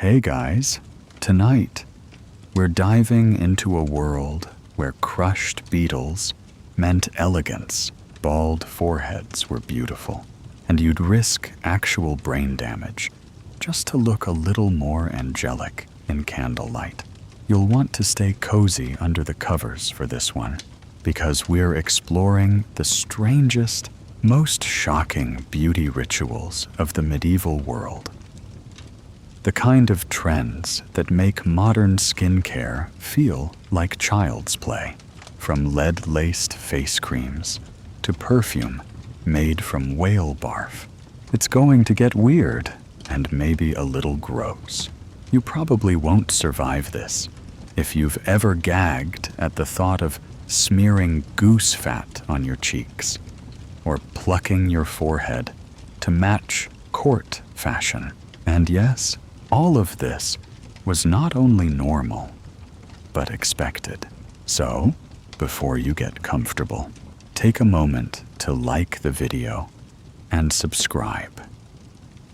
Hey guys, tonight we're diving into a world where crushed beetles meant elegance, bald foreheads were beautiful, and you'd risk actual brain damage just to look a little more angelic in candlelight. You'll want to stay cozy under the covers for this one, because we're exploring the strangest, most shocking beauty rituals of the medieval world. The kind of trends that make modern skincare feel like child's play, from lead-laced face creams to perfume made from whale barf. It's going to get weird and maybe a little gross. You probably won't survive this if you've ever gagged at the thought of smearing goose fat on your cheeks or plucking your forehead to match court fashion. And yes, all of this was not only normal, but expected. So, before you get comfortable, take a moment to like the video and subscribe.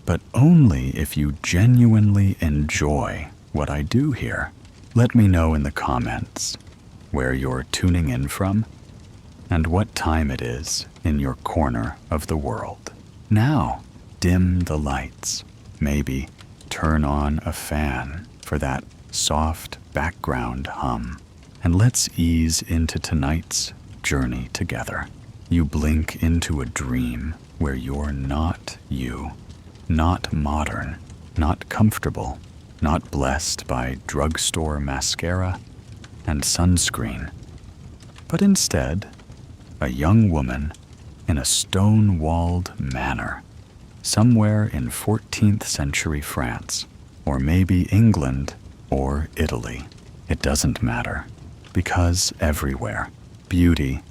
But only if you genuinely enjoy what I do here. Let me know in the comments where you're tuning in from and what time it is in your corner of the world. Now, dim the lights. Maybe turn on a fan for that soft background hum. And let's ease into tonight's journey together. You blink into a dream where you're not you, not modern, not comfortable, not blessed by drugstore mascara and sunscreen, but instead a young woman in a stone-walled manor somewhere in 14th century France, or maybe England or Italy. It doesn't matter, because everywhere, beauty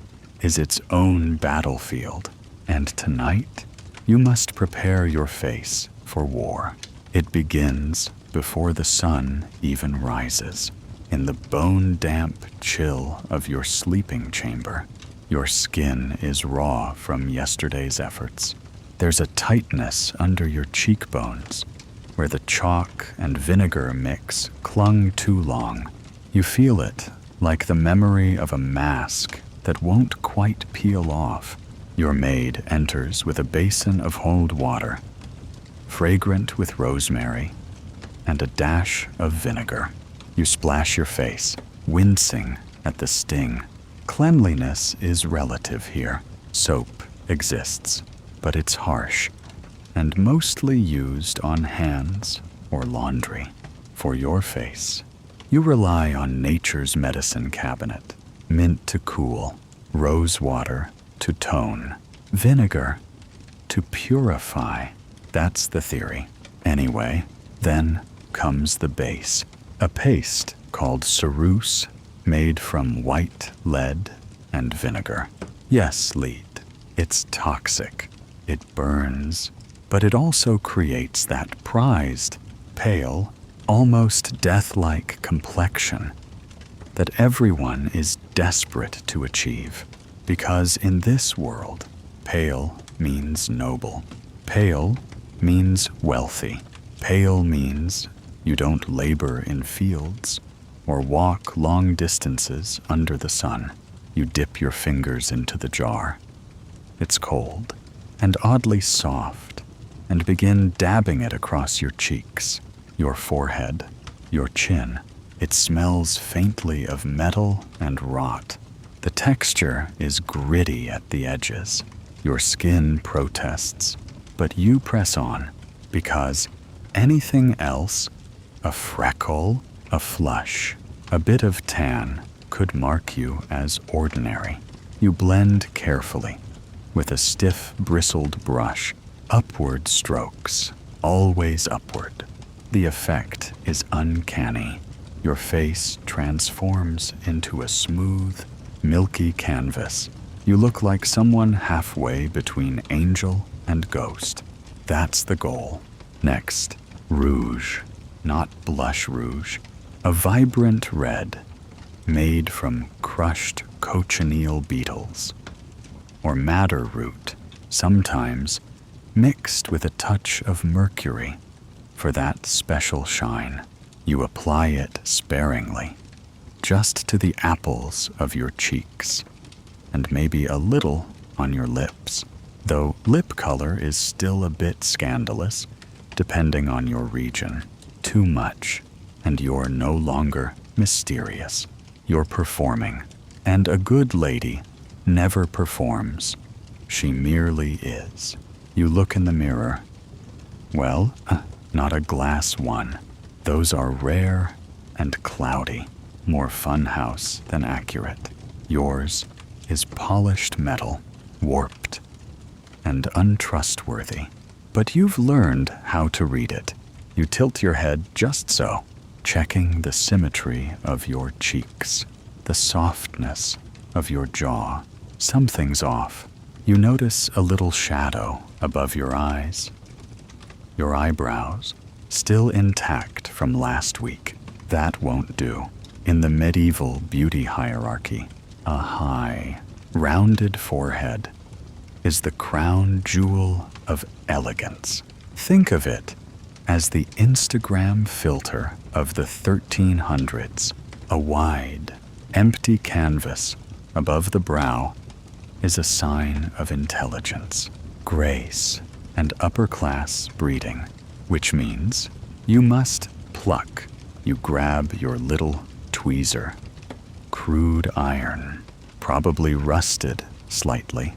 is its own battlefield, and tonight you must prepare your face for war. It begins before the sun even rises, in the bone-damp chill of your sleeping chamber. Your skin is raw from yesterday's efforts. There's a tightness under your cheekbones, where the chalk and vinegar mix clung too long. You feel it, like the memory of a mask that won't quite peel off. Your maid enters with a basin of cold water, fragrant with rosemary, and a dash of vinegar. You splash your face, wincing at the sting. Cleanliness is relative here. Soap exists, but it's harsh and mostly used on hands or laundry. For your face, you rely on nature's medicine cabinet, mint to cool, rose water to tone, vinegar to purify. That's the theory. Anyway, then comes the base, a paste called ceruse made from white lead and vinegar. Yes, lead. It's toxic. It burns, but it also creates that prized, pale, almost death-like complexion that everyone is desperate to achieve. Because in this world, pale means noble. Pale means wealthy. Pale means you don't labor in fields or walk long distances under the sun. You dip your fingers into the jar. It's cold and oddly soft, and begin dabbing it across your cheeks, your forehead, your chin. It smells faintly of metal and rot. The texture is gritty at the edges. Your skin protests, but you press on, because anything else, a freckle, a flush, a bit of tan, could mark you as ordinary. You blend carefully, with a stiff, bristled brush, upward strokes, always upward. The effect is uncanny. Your face transforms into a smooth, milky canvas. You look like someone halfway between angel and ghost. That's the goal. Next, rouge, not blush rouge, a vibrant red made from crushed cochineal beetles, or madder root, sometimes mixed with a touch of mercury. for that special shine. You apply it sparingly, just to the apples of your cheeks, and maybe a little on your lips, though lip color is still a bit scandalous, depending on your region. Too much, and you're no longer mysterious. You're performing, and a good lady never performs. She merely is. You look in the mirror. Well, not a glass one. Those are rare and cloudy, more funhouse than accurate. Yours is polished metal, warped and untrustworthy. But you've learned how to read it. You tilt your head just so, checking the symmetry of your cheeks, the softness of your jaw. Something's off. You notice a little shadow above your eyes. Your eyebrows, still intact from last week. That won't do. In the medieval beauty hierarchy, a high, rounded forehead is the crown jewel of elegance. Think of it as the Instagram filter of the 1300s. A wide, empty canvas above the brow is a sign of intelligence, grace, and upper-class breeding, which means you must pluck. You grab your little tweezer, crude iron, probably rusted slightly,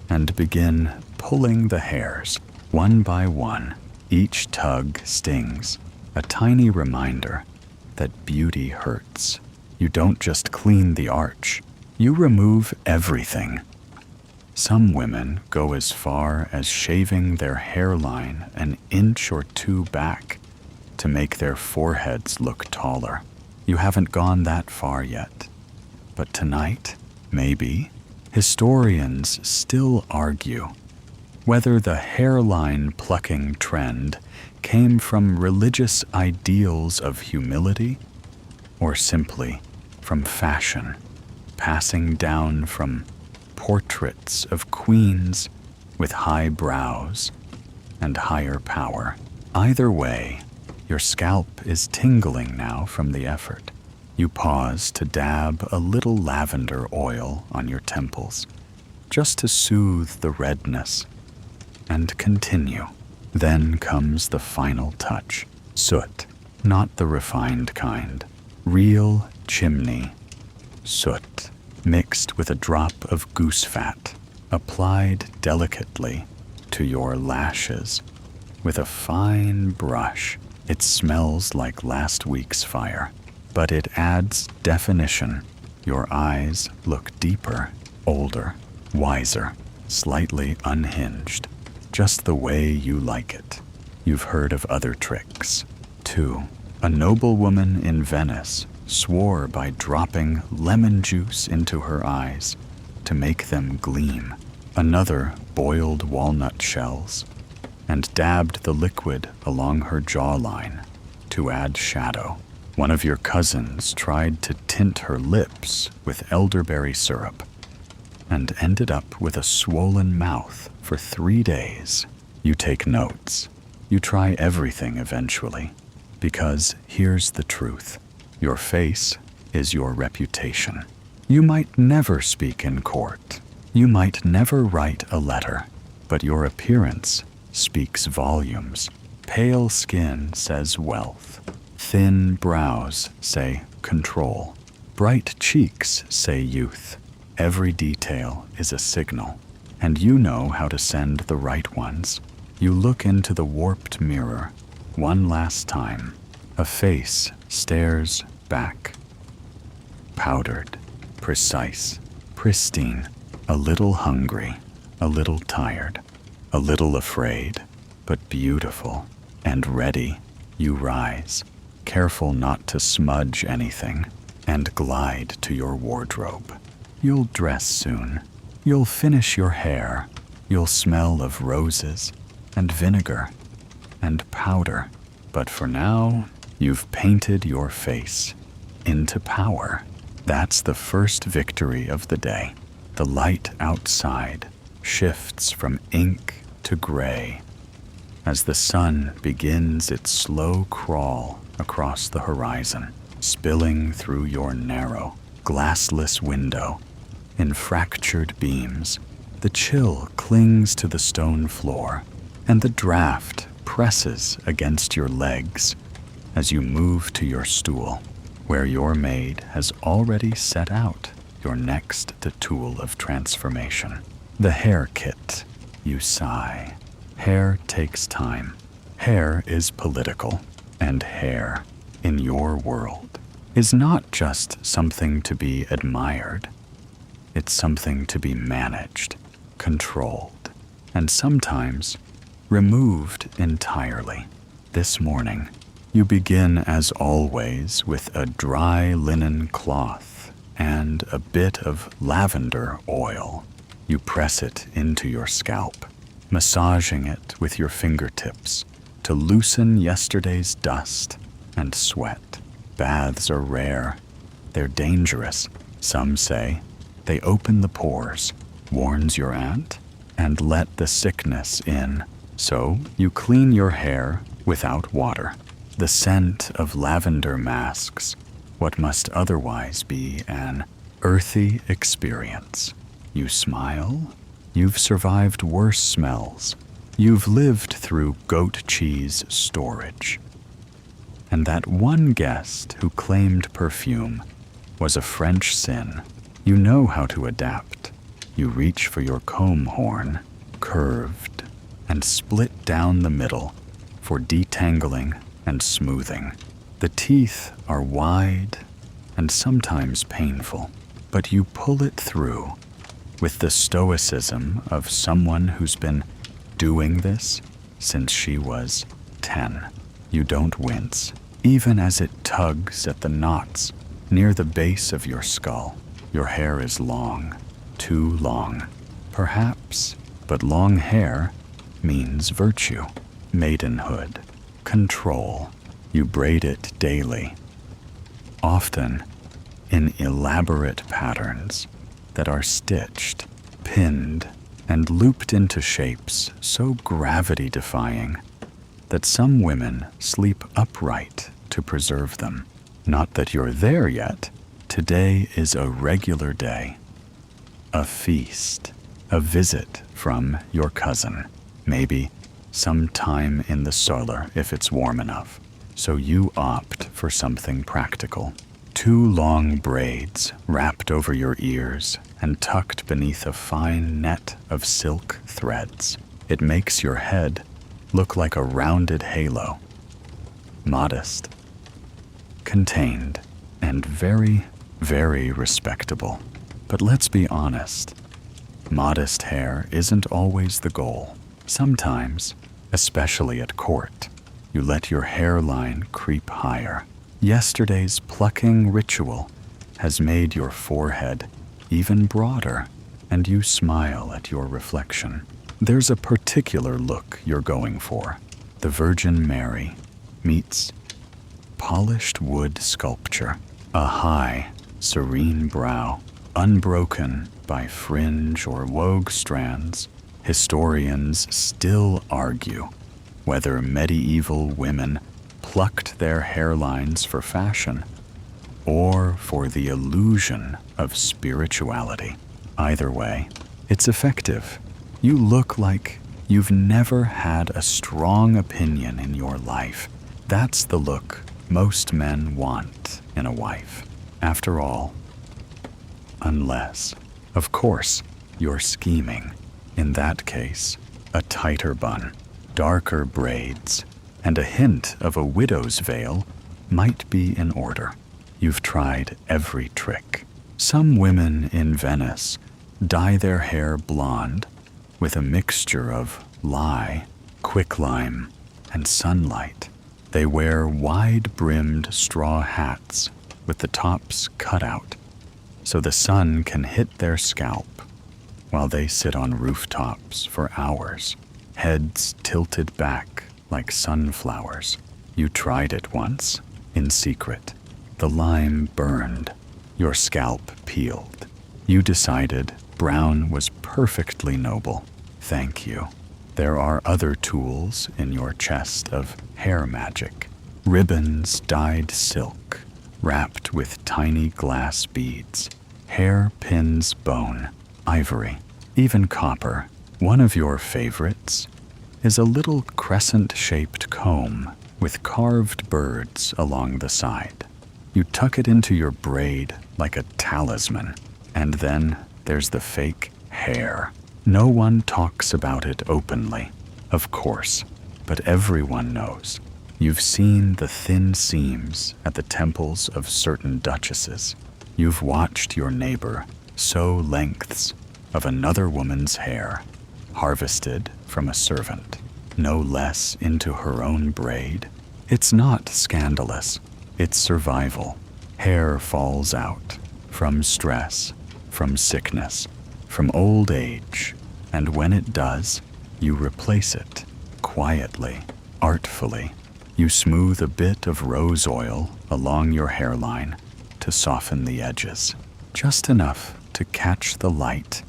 and begin pulling the hairs one by one. Each tug stings, a tiny reminder that beauty hurts. You don't just clean the arch, you remove everything. Some women go as far as shaving their hairline an inch or two back to make their foreheads look taller. You haven't gone that far yet. But tonight, maybe, historians still argue whether the hairline plucking trend came from religious ideals of humility or simply from fashion, passing down from portraits of queens with high brows and higher power. Either way, your scalp is tingling now from the effort. You pause to dab a little lavender oil on your temples, just to soothe the redness, and continue. Then comes the final touch. Soot, not the refined kind. Real chimney soot, mixed with a drop of goose fat, applied delicately to your lashes with a fine brush. It smells like last week's fire, but it adds definition. Your eyes look deeper, older, wiser, slightly unhinged, just the way you like it. You've heard of other tricks, too. A noblewoman in Venice swore by dropping lemon juice into her eyes to make them gleam. Another boiled walnut shells and dabbed the liquid along her jawline to add shadow. One of your cousins tried to tint her lips with elderberry syrup and ended up with a swollen mouth for 3 days. You take notes. You try everything eventually, because here's the truth. Your face is your reputation. You might never speak in court. You might never write a letter, but your appearance speaks volumes. Pale skin says wealth. Thin brows say control. Bright cheeks say youth. Every detail is a signal, and you know how to send the right ones. You look into the warped mirror one last time. A face stares back. Powdered, precise, pristine, a little hungry, a little tired, a little afraid, but beautiful and ready. You rise, careful not to smudge anything, and glide to your wardrobe. You'll dress soon. You'll finish your hair. You'll smell of roses and vinegar and powder. But for now, you've painted your face into power. That's the first victory of the day. The light outside shifts from ink to gray, as the sun begins its slow crawl across the horizon, spilling through your narrow, glassless window. In fractured beams, the chill clings to the stone floor, and the draft presses against your legs as you move to your stool, where your maid has already set out your next tool of transformation. The hair kit. You sigh. Hair takes time. Hair is political, and hair, in your world, is not just something to be admired. It's something to be managed, controlled, and sometimes removed entirely. This morning, you begin as always with a dry linen cloth and a bit of lavender oil. You press it into your scalp, massaging it with your fingertips to loosen yesterday's dust and sweat. Baths are rare. They're dangerous, some say. They open the pores, warns your aunt, and let the sickness in. So you clean your hair without water. The scent of lavender masks what must otherwise be an earthy experience. You smile. You've survived worse smells. You've lived through goat cheese storage. And that one guest who claimed perfume was a French sin. You know how to adapt. You reach for your comb horn, curved, and split down the middle for detangling and smoothing. The teeth are wide and sometimes painful, but you pull it through with the stoicism of someone who's been doing this since she was 10. You don't wince, even as it tugs at the knots near the base of your skull. Your hair is long, too long, perhaps, but long hair means virtue, maidenhood, control. You braid it daily, often in elaborate patterns that are stitched, pinned, and looped into shapes so gravity-defying that some women sleep upright to preserve them. Not that you're there yet. Today is a regular day, a feast, a visit from your cousin, maybe sometime in the solar if it's warm enough. So you opt for something practical. 2 long braids wrapped over your ears and tucked beneath a fine net of silk threads. It makes your head look like a rounded halo. Modest, contained, and very, very respectable. But let's be honest, modest hair isn't always the goal. Sometimes, especially at court, you let your hairline creep higher. Yesterday's plucking ritual has made your forehead even broader, and you smile at your reflection. There's a particular look you're going for. The Virgin Mary meets polished wood sculpture, a high, serene brow, unbroken by fringe or wogue strands. Historians still argue whether medieval women plucked their hairlines for fashion or for the illusion of spirituality. Either way, it's effective. You look like you've never had a strong opinion in your life. That's the look most men want in a wife. After all, unless, of course, you're scheming. In that case, a tighter bun, darker braids, and a hint of a widow's veil might be in order. You've tried every trick. Some women in Venice dye their hair blonde with a mixture of lye, quicklime, and sunlight. They wear wide-brimmed straw hats with the tops cut out so the sun can hit their scalp while they sit on rooftops for hours, heads tilted back like sunflowers. You tried it once, in secret. The lime burned. Your scalp peeled. You decided brown was perfectly noble. Thank you. there are other tools in your chest of hair magic. Ribbons dyed silk, wrapped with tiny glass beads, hair pins bone, ivory, even copper. One of your favorites is a little crescent-shaped comb with carved birds along the side. You tuck it into your braid like a talisman, and then there's the fake hair. No one talks about it openly, of course, but everyone knows. You've seen the thin seams at the temples of certain duchesses. You've watched your neighbor sew lengths of another woman's hair, harvested from a servant, no less into her own braid. It's not scandalous, it's survival. Hair falls out from stress, from sickness, from old age, and when it does, you replace it quietly, artfully. You smooth a bit of rose oil along your hairline to soften the edges, just enough to catch the light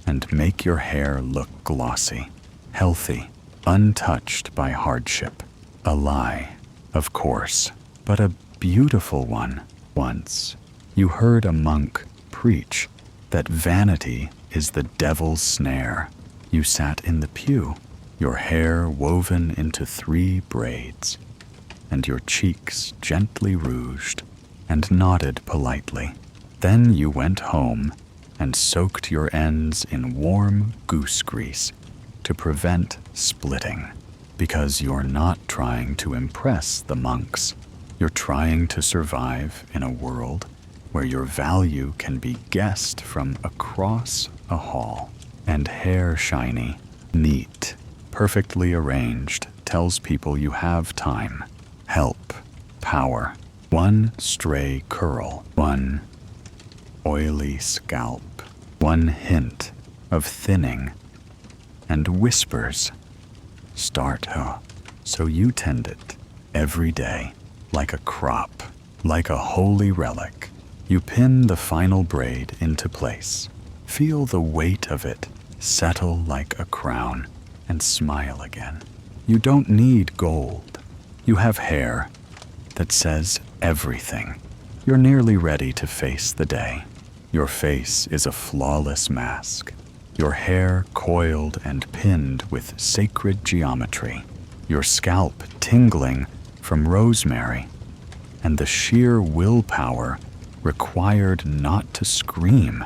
and make your hair look glossy, healthy, untouched by hardship. A lie, of course, but a beautiful one. Once, you heard a monk preach that vanity is the devil's snare. You sat in the pew, your hair woven into 3 braids, and your cheeks gently rouged, and nodded politely. Then you went home and soaked your ends in warm goose grease to prevent splitting, because you're not trying to impress the monks. You're trying to survive in a world where your value can be guessed from across a hall. And hair shiny, neat, perfectly arranged tells people you have time, help, power. One stray curl, one oily scalp, one hint of thinning, and whispers start her. So you tend it every day, like a crop, like a holy relic. You pin the final braid into place. Feel the weight of it settle like a crown and smile again. You don't need gold. You have hair that says everything. You're nearly ready to face the day. Your face is a flawless mask. Your hair coiled and pinned with sacred geometry. Your scalp tingling from rosemary, and the sheer willpower required not to scream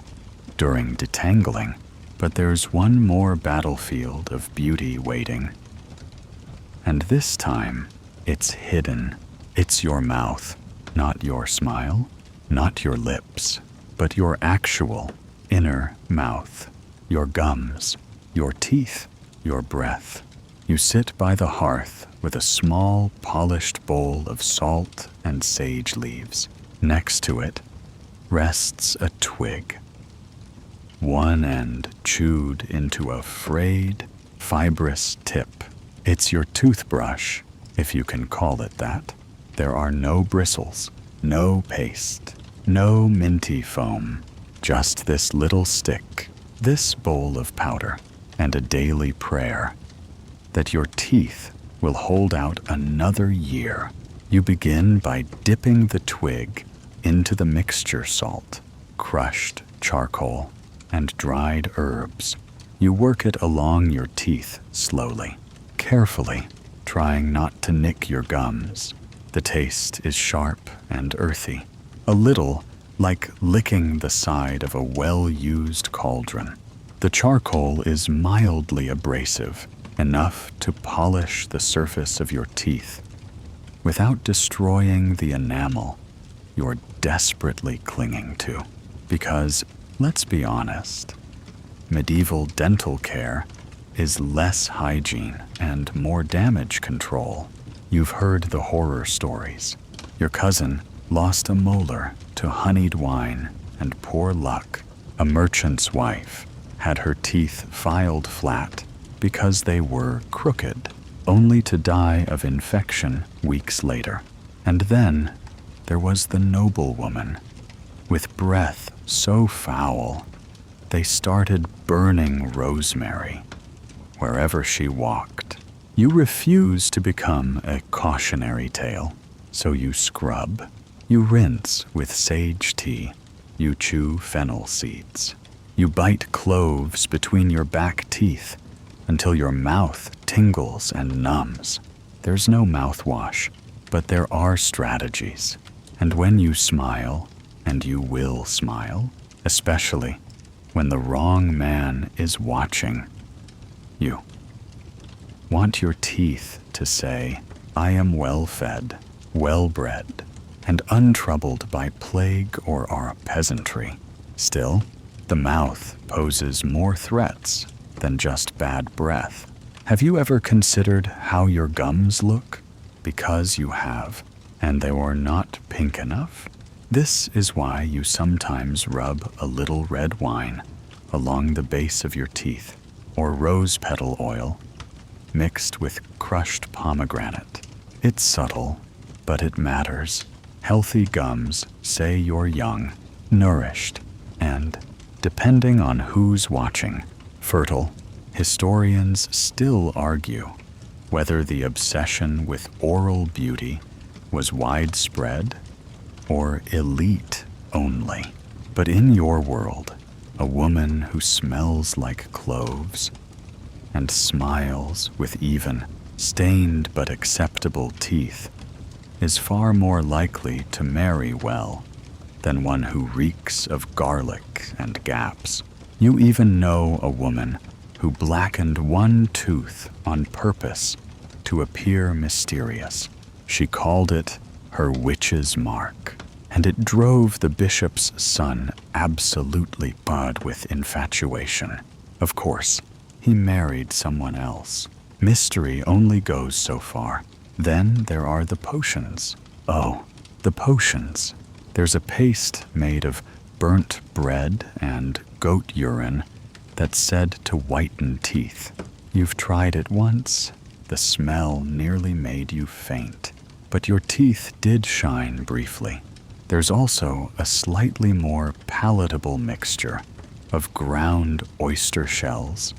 during detangling. But there's one more battlefield of beauty waiting. And this time, it's hidden. It's your mouth, not your smile, not your lips, but your actual inner mouth, your gums, your teeth, your breath. You sit by the hearth with a small, polished bowl of salt and sage leaves. Next to it rests a twig, one end chewed into a frayed, fibrous tip. It's your toothbrush, if you can call it that. There are no bristles, no paste, no minty foam, just this little stick, this bowl of powder, and a daily prayer that your teeth will hold out another year. You begin by dipping the twig into the mixture salt, crushed charcoal, and dried herbs. You work it along your teeth slowly, carefully, trying not to nick your gums. The taste is sharp and earthy, a little like licking the side of a well-used cauldron. The charcoal is mildly abrasive, enough to polish the surface of your teeth without destroying the enamel you're desperately clinging to. Because, let's be honest, medieval dental care is less hygiene and more damage control. You've heard the horror stories. Your cousin lost a molar to honeyed wine and poor luck. A merchant's wife had her teeth filed flat because they were crooked, only to die of infection weeks later. And then there was the noblewoman, with breath so foul they started burning rosemary wherever she walked. You refuse to become a cautionary tale, so you scrub. You rinse with sage tea. You chew fennel seeds. You bite cloves between your back teeth until your mouth tingles and numbs. There's no mouthwash, but there are strategies. And when you smile, and you will smile, especially when the wrong man is watching, you want your teeth to say, I am well-fed, well-bred, and untroubled by plague or our peasantry. Still, the mouth poses more threats than just bad breath. Have you ever considered how your gums look? Because you have, and they were not pink enough? This is why you sometimes rub a little red wine along the base of your teeth, or rose petal oil mixed with crushed pomegranate. It's subtle, but it matters. Healthy gums say you're young, nourished, and, depending on who's watching, fertile. Historians still argue whether the obsession with oral beauty was widespread or elite only. But in your world, a woman who smells like cloves and smiles with even stained but acceptable teeth is far more likely to marry well than one who reeks of garlic and gaps. You even know a woman who blackened one tooth on purpose to appear mysterious. She called it her witch's mark, and it drove the bishop's son absolutely mad with infatuation. Of course, he married someone else. Mystery only goes so far. Then there are the potions. Oh, the potions. There's a paste made of burnt bread and goat urine that's said to whiten teeth. You've tried it once. The smell nearly made you faint, but your teeth did shine briefly. There's also a slightly more palatable mixture of ground oyster shells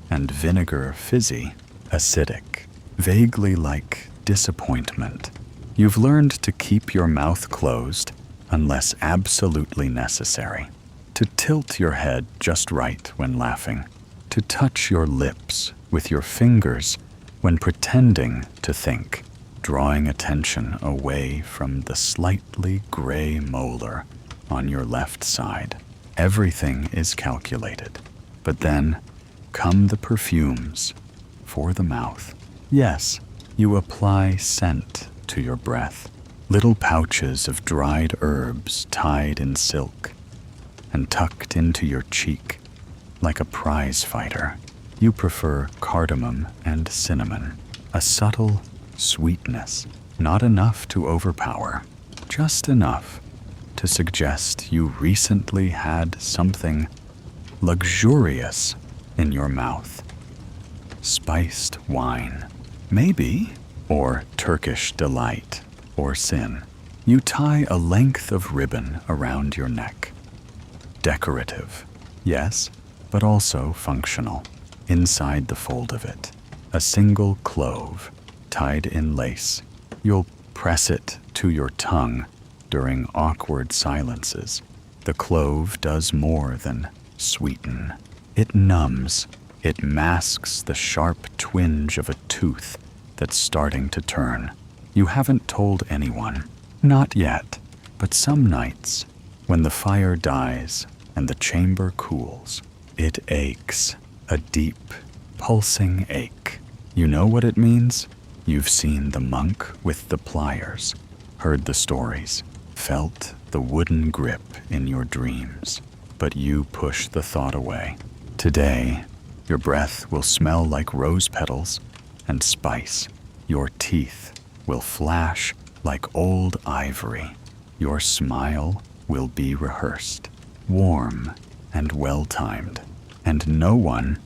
and vinegar fizzy, acidic, vaguely like disappointment. You've learned to keep your mouth closed unless absolutely necessary, to tilt your head just right when laughing, to touch your lips with your fingers when pretending to think, drawing attention away from the slightly gray molar on your left side. Everything is calculated. But then come the perfumes for the mouth. Yes, you apply scent to your breath, little pouches of dried herbs tied in silk and tucked into your cheek like a prize fighter. You prefer cardamom and cinnamon, a subtle sweetness, not enough to overpower, just enough to suggest you recently had something luxurious in your mouth. Spiced wine, maybe, or Turkish delight, or sin. You tie a length of ribbon around your neck. Decorative, yes, but also functional. Inside the fold of it, a single clove tied in lace. You'll press it to your tongue during awkward silences. The clove does more than sweeten. It numbs. It masks the sharp twinge of a tooth that's starting to turn. You haven't told anyone. Not yet. But some nights, when the fire dies and the chamber cools, it aches. A deep, pulsing ache. You know what it means? You've seen the monk with the pliers, heard the stories, felt the wooden grip in your dreams, but you push the thought away. Today, your breath will smell like rose petals and spice. Your teeth will flash like old ivory. Your smile will be rehearsed, warm and well-timed. And no one,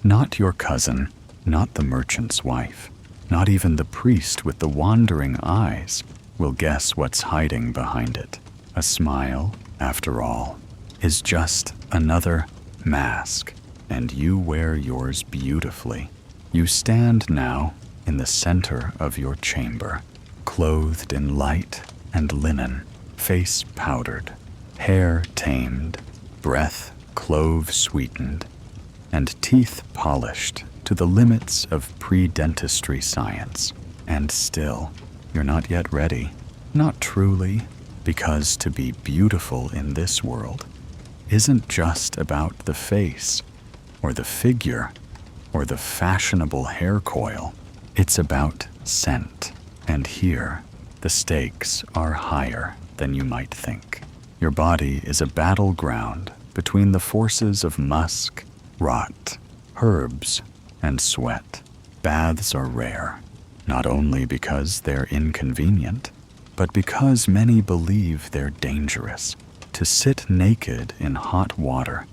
not your cousin, not the merchant's wife, not even the priest with the wandering eyes, will guess what's hiding behind it. A smile, after all, is just another mask, and you wear yours beautifully. You stand now in the center of your chamber, clothed in light and linen, face powdered, hair tamed, breath clove-sweetened, and teeth polished to the limits of pre-dentistry science. And still, you're not yet ready. Not truly, because to be beautiful in this world isn't just about the face, or the figure, or the fashionable hair coil. It's about scent. And here, the stakes are higher than you might think. Your body is a battleground between the forces of musk, rot, herbs, and sweat. Baths are rare, not only because they're inconvenient, but because many believe they're dangerous. To sit naked in hot water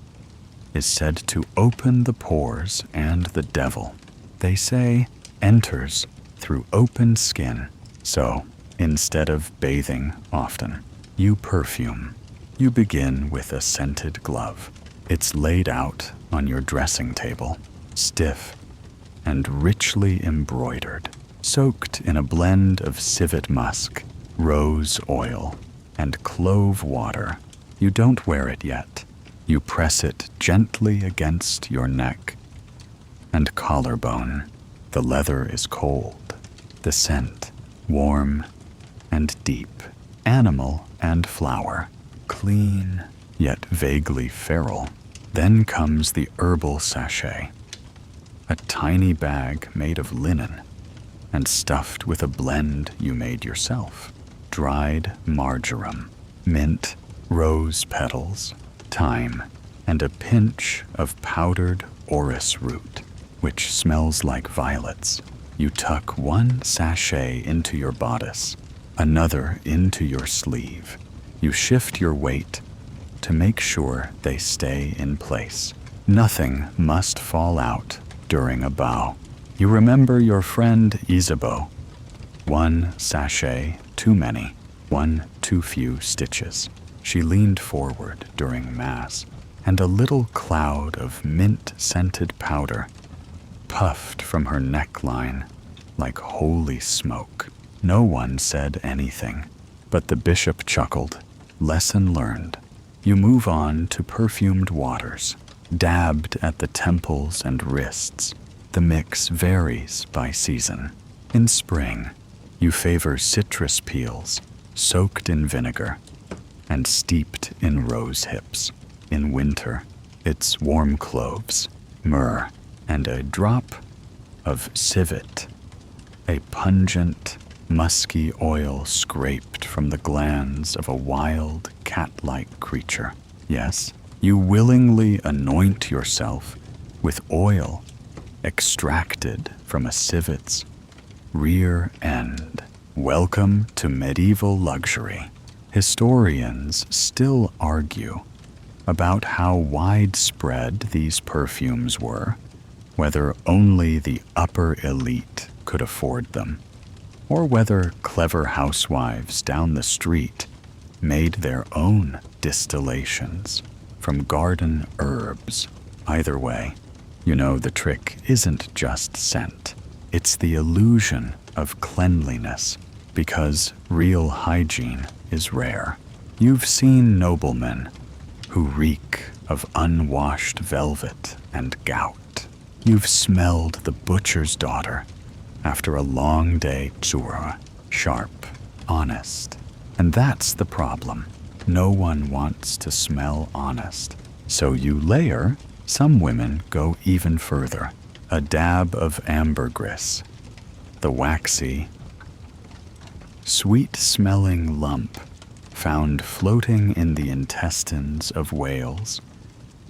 is said to open the pores, and the devil, they say, enters through open skin. So, instead of bathing often, you perfume. You begin with a scented glove. It's laid out on your dressing table, stiff and richly embroidered, soaked in a blend of civet musk, rose oil, and clove water. You don't wear it yet. You press it gently against your neck and collarbone. The leather is cold, the scent warm and deep, animal and flower, clean yet vaguely feral. Then comes the herbal sachet, a tiny bag made of linen and stuffed with a blend you made yourself. Dried marjoram, mint, rose petals, thyme, and a pinch of powdered orris root, which smells like violets. You tuck one sachet into your bodice, another into your sleeve. You shift your weight to make sure they stay in place. Nothing must fall out during a bow. You remember your friend Isabeau. One sachet too many, one too few stitches. She leaned forward during mass, and a little cloud of mint-scented powder puffed from her neckline like holy smoke. No one said anything, but the bishop chuckled. Lesson learned. You move on to perfumed waters, dabbed at the temples and wrists. The mix varies by season. In spring, you favor citrus peels, soaked in vinegar and steeped in rose hips. In winter, it's warm cloves, myrrh, and a drop of civet, a pungent, musky oil scraped from the glands of a wild, cat-like creature. Yes, you willingly anoint yourself with oil extracted from a civet's rear end. Welcome to medieval luxury. Historians still argue about how widespread these perfumes were, whether only the upper elite could afford them, or whether clever housewives down the street made their own distillations from garden herbs. Either way, you know the trick isn't just scent. It's the illusion of cleanliness, because real hygiene is rare. You've seen noblemen who reek of unwashed velvet and gout. You've smelled the butcher's daughter after a long day, sharp, honest. And that's the problem. No one wants to smell honest. So you layer. Some women go even further. A dab of ambergris, the waxy, sweet-smelling lump found floating in the intestines of whales,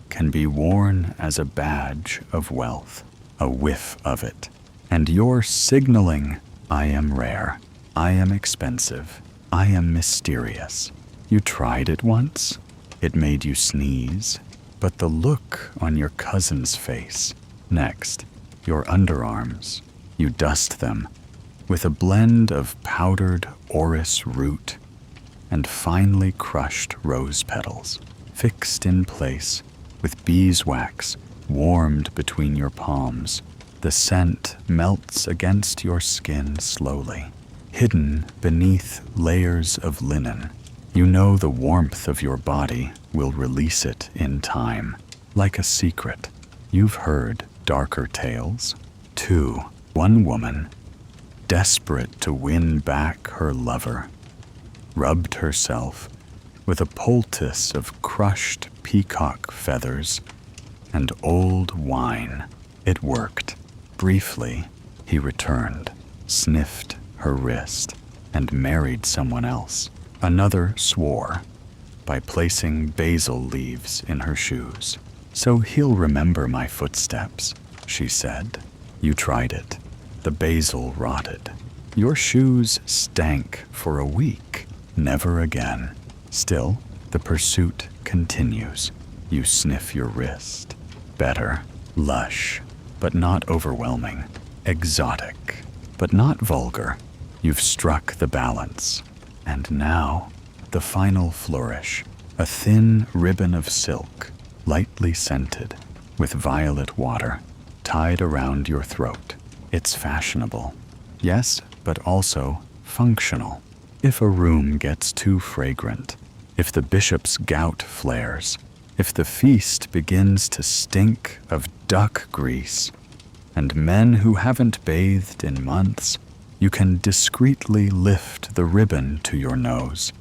can be worn as a badge of wealth. A whiff of it, and you're signaling, I am rare, I am expensive, I am mysterious. You tried it once, it made you sneeze, but the look on your cousin's face. Next, your underarms, you dust them with a blend of powdered orris root and finely crushed rose petals, fixed in place with beeswax warmed between your palms. The scent melts against your skin slowly, hidden beneath layers of linen. You know the warmth of your body will release it in time, like a secret. You've heard darker tales, too. One woman, desperate to win back her lover, rubbed herself with a poultice of crushed peacock feathers and old wine. It worked. Briefly, he returned, sniffed her wrist, and married someone else. Another swore by placing basil leaves in her shoes. "So he'll remember my footsteps," she said. You tried it. The basil rotted. Your shoes stank for a week. Never again. Still, the pursuit continues. You sniff your wrist. Better. Lush, but not overwhelming. Exotic, but not vulgar. You've struck the balance. And now, the final flourish. A thin ribbon of silk, lightly scented, with violet water, tied around your throat. It's fashionable. Yes, but also functional. If a room gets too fragrant, if the bishop's gout flares, if the feast begins to stink of duck grease, and men who haven't bathed in months, you can discreetly lift the ribbon to your nose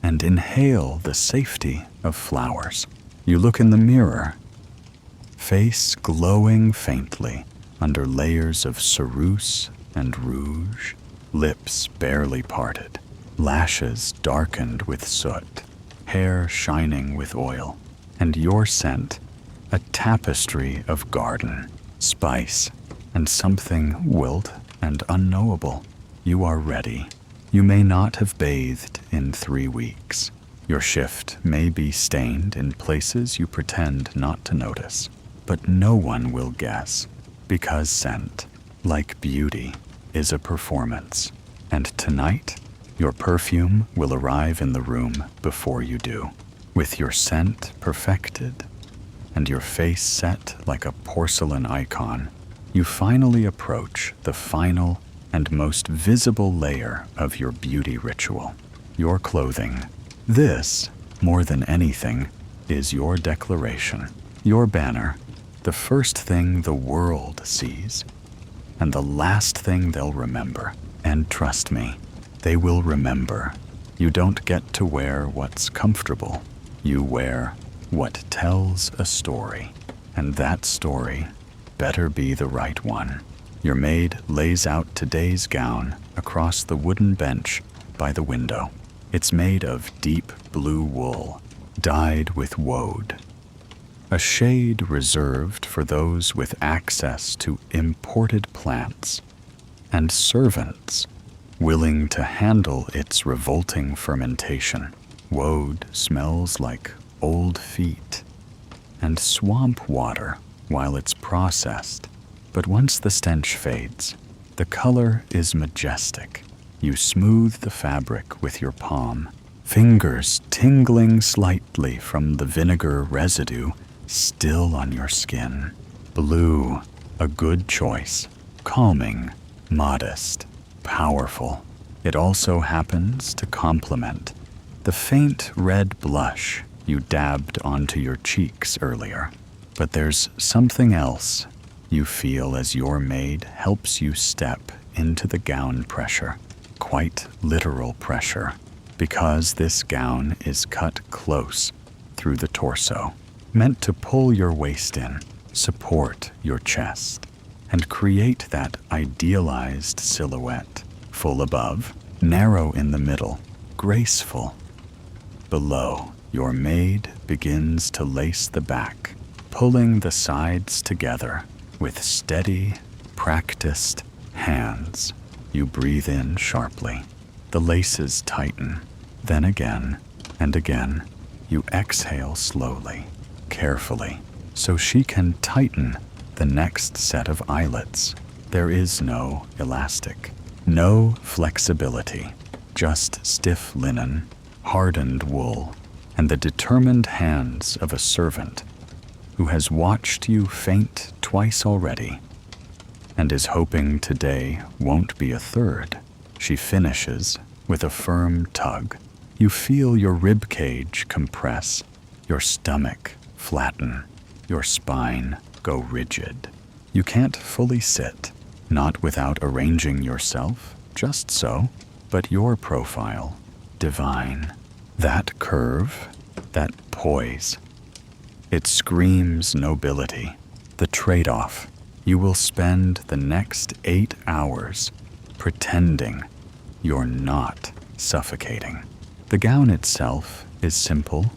and inhale the safety of flowers. You look in the mirror, face glowing faintly under layers of ceruse and rouge, lips barely parted, lashes darkened with soot, hair shining with oil, and your scent, a tapestry of garden, spice, and something wilt and unknowable. You are ready. You may not have bathed in 3 weeks. Your shift may be stained in places you pretend not to notice, but no one will guess, because scent, like beauty, is a performance. And tonight, your perfume will arrive in the room before you do, with your scent perfected and your face set like a porcelain icon. You finally approach the final and most visible layer of your beauty ritual, your clothing. This, more than anything, is your declaration, your banner, the first thing the world sees, and the last thing they'll remember. And trust me, they will remember. You don't get to wear what's comfortable. You wear what tells a story, and that story better be the right one. Your maid lays out today's gown across the wooden bench by the window. It's made of deep blue wool, dyed with woad, a shade reserved for those with access to imported plants and servants willing to handle its revolting fermentation. Woad smells like old feet and swamp water while it's processed, but once the stench fades, the color is majestic. You smooth the fabric with your palm, fingers tingling slightly from the vinegar residue still on your skin. Blue, a good choice, calming, modest, powerful. It also happens to complement the faint red blush you dabbed onto your cheeks earlier. But there's something else you feel as your maid helps you step into the gown pressure, quite literal pressure, because this gown is cut close through the torso, meant to pull your waist in, support your chest, and create that idealized silhouette, full above, narrow in the middle, graceful. Below, your maid begins to lace the back, pulling the sides together with steady, practiced hands. You breathe in sharply. The laces tighten. Then again and again, you exhale slowly, carefully, so she can tighten the next set of eyelets. There is no elastic, no flexibility, just stiff linen, hardened wool, and the determined hands of a servant who has watched you faint twice already and is hoping today won't be a third. She finishes with a firm tug. You feel your rib cage compress, your stomach flatten, your spine go rigid. You can't fully sit, not without arranging yourself, just so, but your profile, divine. That curve, that poise, it screams nobility. The trade-off, you will spend the next 8 hours pretending you're not suffocating. The gown itself is simple,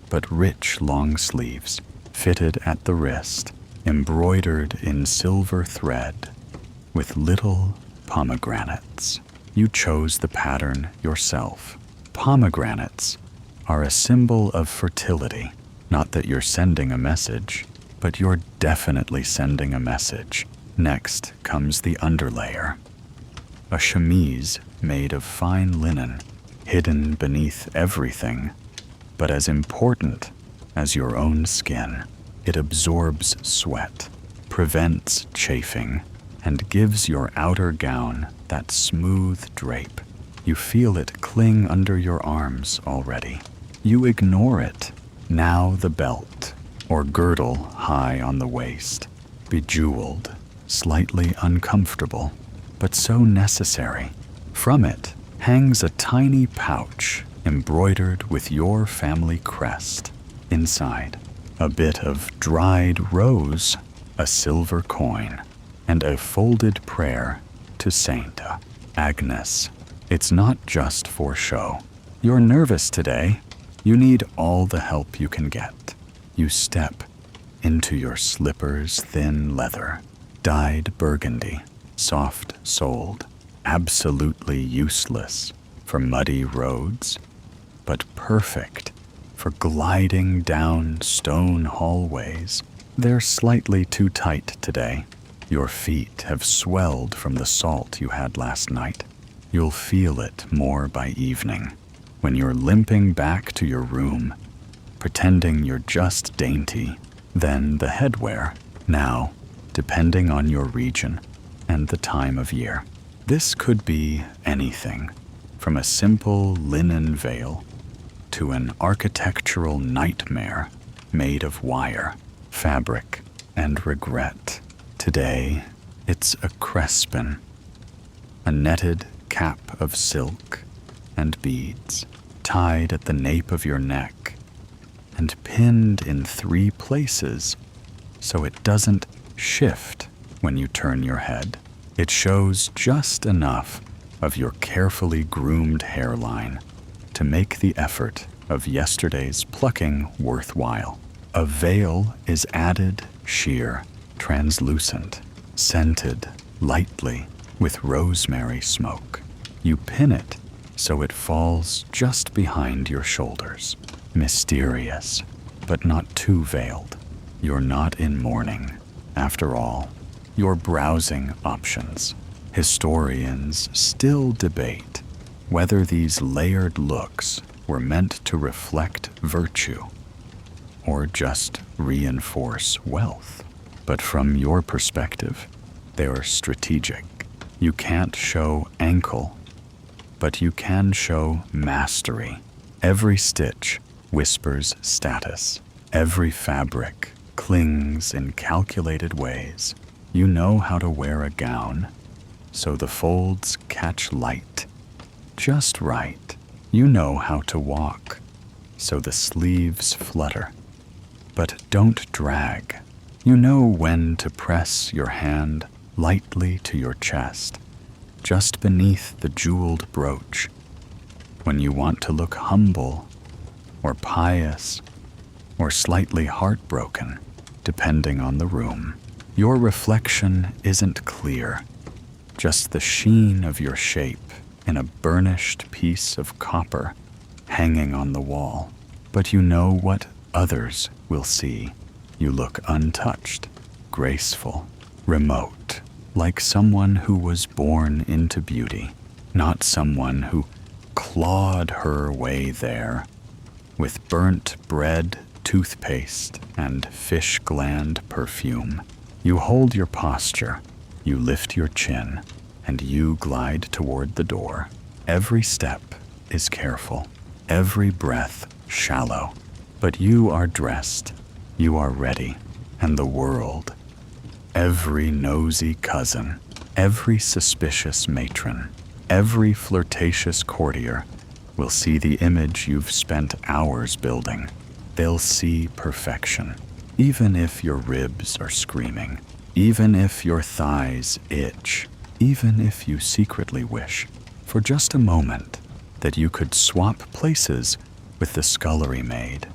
but rich long sleeves, fitted at the wrist, embroidered in silver thread, with little pomegranates. You chose the pattern yourself. Pomegranates are a symbol of fertility. Not that you're sending a message, but you're definitely sending a message. Next comes the underlayer. A chemise made of fine linen, hidden beneath everything, but as important as your own skin. It absorbs sweat, prevents chafing, and gives your outer gown that smooth drape. You feel it cling under your arms already. You ignore it. Now the belt, or girdle high on the waist, bejeweled, slightly uncomfortable, but so necessary. From it hangs a tiny pouch embroidered with your family crest. Inside, a bit of dried rose, a silver coin, and a folded prayer to Saint Agnes. It's not just for show. You're nervous today. You need all the help you can get. You step into your slippers, thin leather, dyed burgundy, soft-soled, absolutely useless for muddy roads, but perfect for gliding down stone hallways. They're slightly too tight today. Your feet have swelled from the salt you had last night. You'll feel it more by evening, when you're limping back to your room, pretending you're just dainty. Then the headwear, now, depending on your region and the time of year. This could be anything, from a simple linen veil to an architectural nightmare made of wire, fabric, and regret. Today, it's a crespin, a netted cap of silk and beads, tied at the nape of your neck and pinned in 3 places so it doesn't shift when you turn your head. It shows just enough of your carefully groomed hairline to make the effort of yesterday's plucking worthwhile. A veil is added sheer, translucent, scented lightly with rosemary smoke. You pin it so it falls just behind your shoulders. Mysterious, but not too veiled. You're not in mourning. After all, you're browsing options. Historians still debate whether these layered looks were meant to reflect virtue or just reinforce wealth. But from your perspective, they are strategic. You can't show ankle, but you can show mastery. Every stitch whispers status. Every fabric clings in calculated ways. You know how to wear a gown, so the folds catch light just right. You know how to walk, so the sleeves flutter, but don't drag. You know when to press your hand lightly to your chest, just beneath the jeweled brooch, when you want to look humble or pious or slightly heartbroken, depending on the room. Your reflection isn't clear, just the sheen of your shape in a burnished piece of copper hanging on the wall. But you know what others will see. You look untouched, graceful, remote, like someone who was born into beauty, not someone who clawed her way there with burnt bread toothpaste and fish gland perfume. You hold your posture, you lift your chin, and you glide toward the door. Every step is careful, every breath shallow, but you are dressed, you are ready, and the world, every nosy cousin, every suspicious matron, every flirtatious courtier will see the image you've spent hours building. They'll see perfection, even if your ribs are screaming, even if your thighs itch, even if you secretly wish, for just a moment, that you could swap places with the scullery maid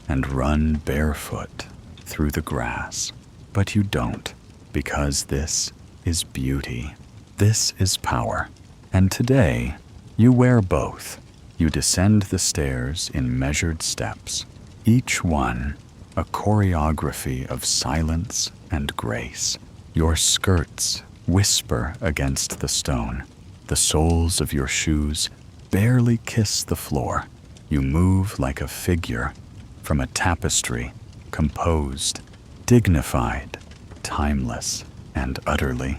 and run barefoot through the grass. But you don't, because this is beauty. This is power. And today, you wear both. You descend the stairs in measured steps, each one a choreography of silence and grace. Your skirts whisper against the stone. The soles of your shoes barely kiss the floor. You move like a figure from a tapestry, composed, dignified, timeless, and utterly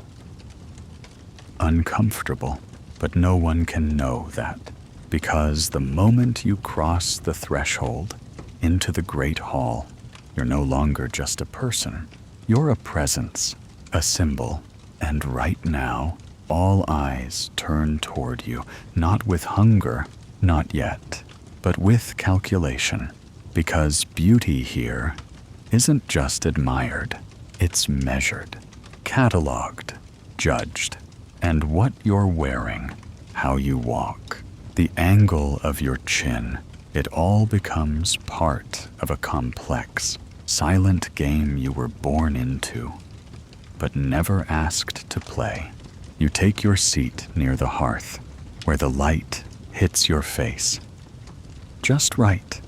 uncomfortable. But no one can know that, because the moment you cross the threshold into the great hall, you're no longer just a person. You're a presence, a symbol, and right now, all eyes turn toward you, not with hunger, not yet, but with calculation, because beauty here isn't just admired, it's measured, cataloged, judged. And what you're wearing, how you walk, the angle of your chin, it all becomes part of a complex, silent game you were born into, but never asked to play. You take your seat near the hearth, where the light hits your face. Just right.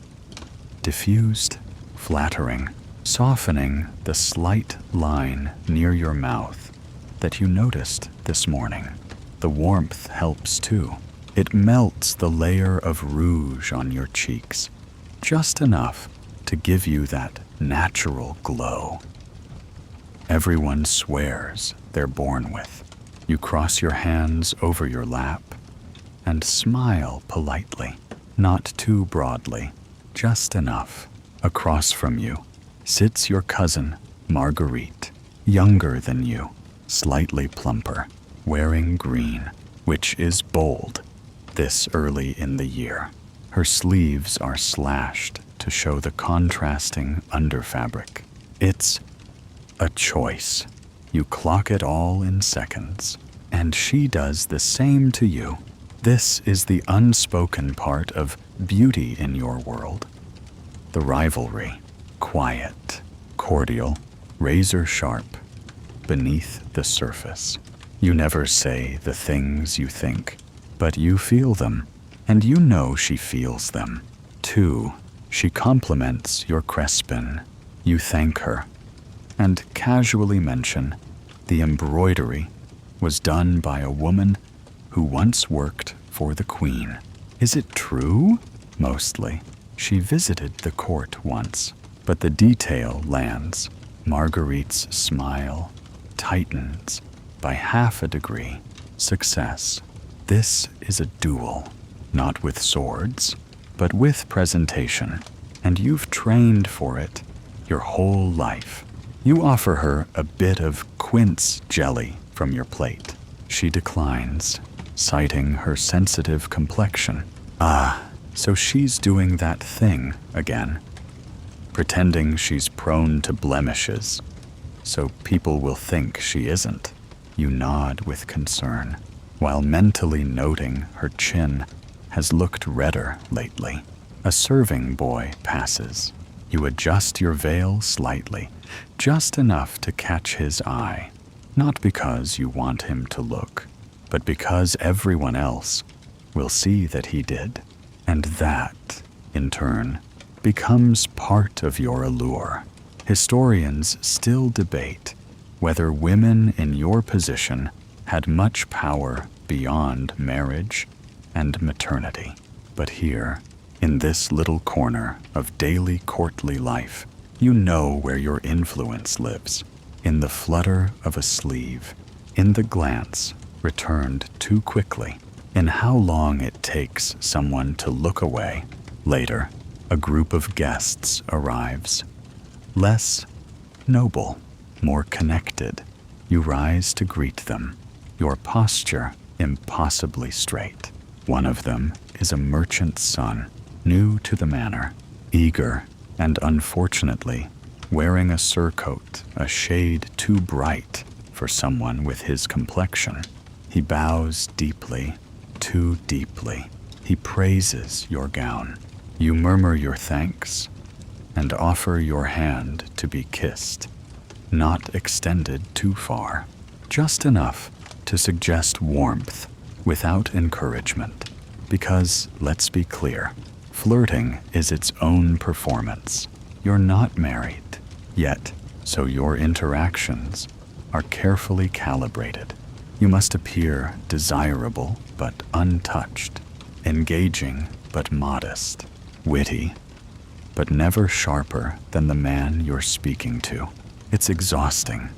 Diffused, flattering, softening the slight line near your mouth that you noticed this morning. The warmth helps too. It melts the layer of rouge on your cheeks, just enough to give you that natural glow everyone swears they're born with. You cross your hands over your lap and smile politely, not too broadly, just enough. Across from you sits your cousin, Marguerite, younger than you, slightly plumper, wearing green, which is bold this early in the year. Her sleeves are slashed to show the contrasting underfabric. It's a choice. You clock it all in seconds, and she does the same to you. This is the unspoken part of beauty in your world. The rivalry, quiet, cordial, razor sharp, beneath the surface. You never say the things you think, but you feel them, and you know she feels them, too. She compliments your crespin. You thank her, and casually mention the embroidery was done by a woman who once worked for the Queen. Is it true? Mostly. She visited the court once, but the detail lands. Marguerite's smile tightens by half a degree. Success. This is a duel, not with swords, but with presentation, and you've trained for it your whole life. You offer her a bit of quince jelly from your plate. She declines, citing her sensitive complexion. So she's doing that thing again, pretending she's prone to blemishes, so people will think she isn't. You nod with concern, while mentally noting her chin has looked redder lately. A serving boy passes. You adjust your veil slightly, just enough to catch his eye, not because you want him to look, but because everyone else will see that he did. And that, in turn, becomes part of your allure. Historians still debate whether women in your position had much power beyond marriage and maternity. But here, In this little corner of daily courtly life, you know where your influence lives. In the flutter of a sleeve, in the glance returned too quickly, in how long it takes someone to look away. Later, a group of guests arrives. Less noble, more connected. You rise to greet them, your posture impossibly straight. One of them is a merchant's son, new to the manor, eager and unfortunately wearing a surcoat a shade too bright for someone with his complexion. He bows deeply, too deeply. He praises your gown. You murmur your thanks and offer your hand to be kissed, not extended too far, just enough to suggest warmth without encouragement. Because, let's be clear, flirting is its own performance. You're not married yet, so your interactions are carefully calibrated. You must appear desirable but untouched, engaging but modest, witty but never sharper than the man you're speaking to. It's exhausting,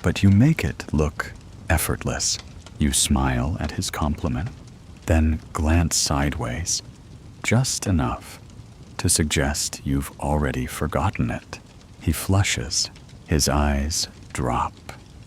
but you make it look effortless. You smile at his compliment, then glance sideways, just enough to suggest you've already forgotten it. He flushes, his eyes drop,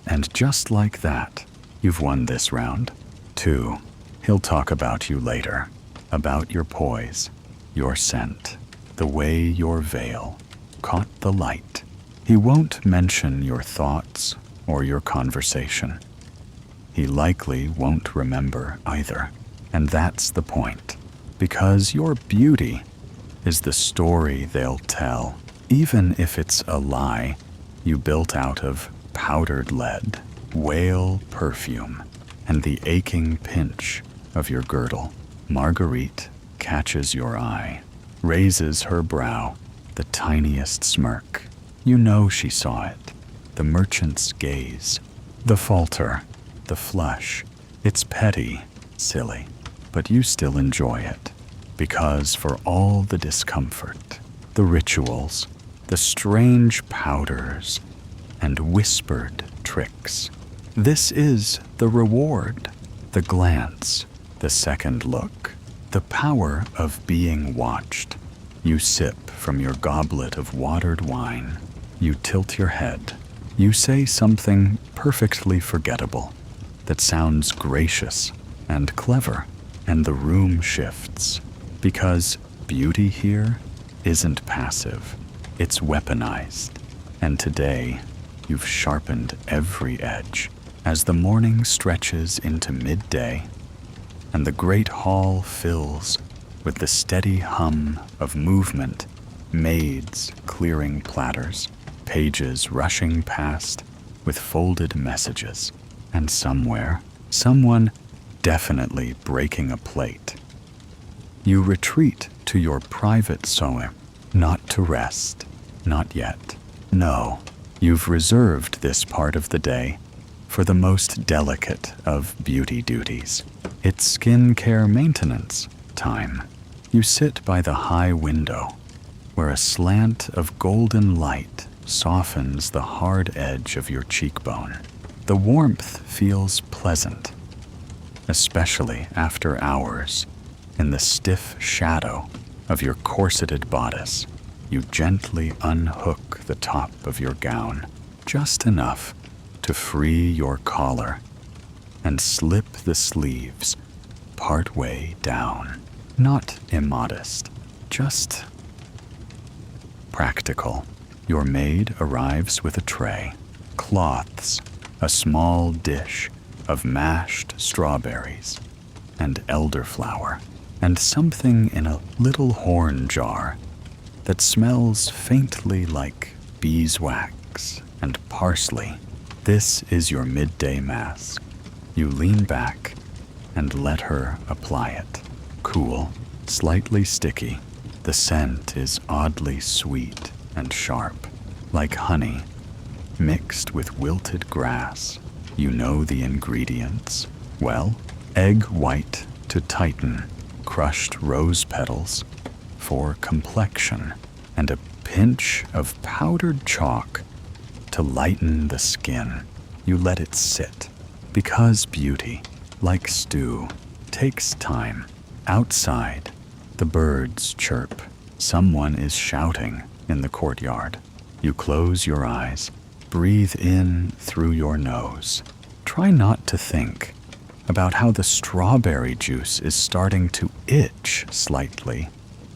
and just like that, you've won this round. 2. He'll talk about you later, about your poise, your scent, the way your veil caught the light. He won't mention your thoughts or your conversation. He likely won't remember either, and that's the point, because your beauty is the story they'll tell, even if it's a lie you built out of powdered lead, whale perfume, and the aching pinch of your girdle. Marguerite catches your eye, raises her brow, the tiniest smirk. You know she saw it. The merchant's gaze, the falter, the flush. It's petty, silly, but you still enjoy it. Because for all the discomfort, the rituals, the strange powders, and whispered tricks, this is the reward. The glance, the second look, the power of being watched. You sip from your goblet of watered wine. You tilt your head. You say something perfectly forgettable that sounds gracious and clever, and the room shifts. Because beauty here isn't passive, it's weaponized. And today, you've sharpened every edge. As the morning stretches into midday, and the great hall fills with the steady hum of movement, maids clearing platters, pages rushing past with folded messages, and somewhere, someone definitely breaking a plate. You retreat to your private sewing, not to rest, not yet. No, you've reserved this part of the day for the most delicate of beauty duties. It's skincare maintenance time. You sit by the high window, where a slant of golden light softens the hard edge of your cheekbone. The warmth feels pleasant, especially after hours in the stiff shadow of your corseted bodice. You gently unhook the top of your gown, just enough to free your collar and slip the sleeves partway down. Not immodest, just practical. Your maid arrives with a tray, cloths, a small dish of mashed strawberries and elderflower, and something in a little horn jar that smells faintly like beeswax and parsley. This is your midday mask. You lean back and let her apply it. Cool, slightly sticky. The scent is oddly sweet and sharp, like honey mixed with wilted grass. You know the ingredients. Well, egg white to tighten, crushed rose petals for complexion, and a pinch of powdered chalk to lighten the skin. You let it sit, because beauty, like stew, takes time. Outside, the birds chirp. Someone is shouting in the courtyard. You close your eyes, breathe in through your nose. Try not to think about how the strawberry juice is starting to itch slightly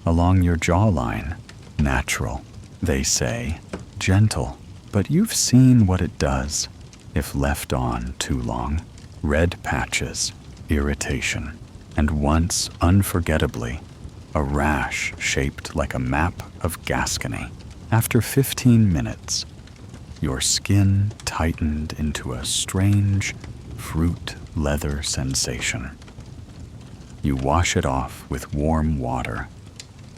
along your jawline. Natural, they say, gentle, but you've seen what it does if left on too long. Red patches, irritation, and once, unforgettably, a rash shaped like a map of Gascony. After 15 minutes, your skin tightened into a strange fruit leather sensation. You wash it off with warm water,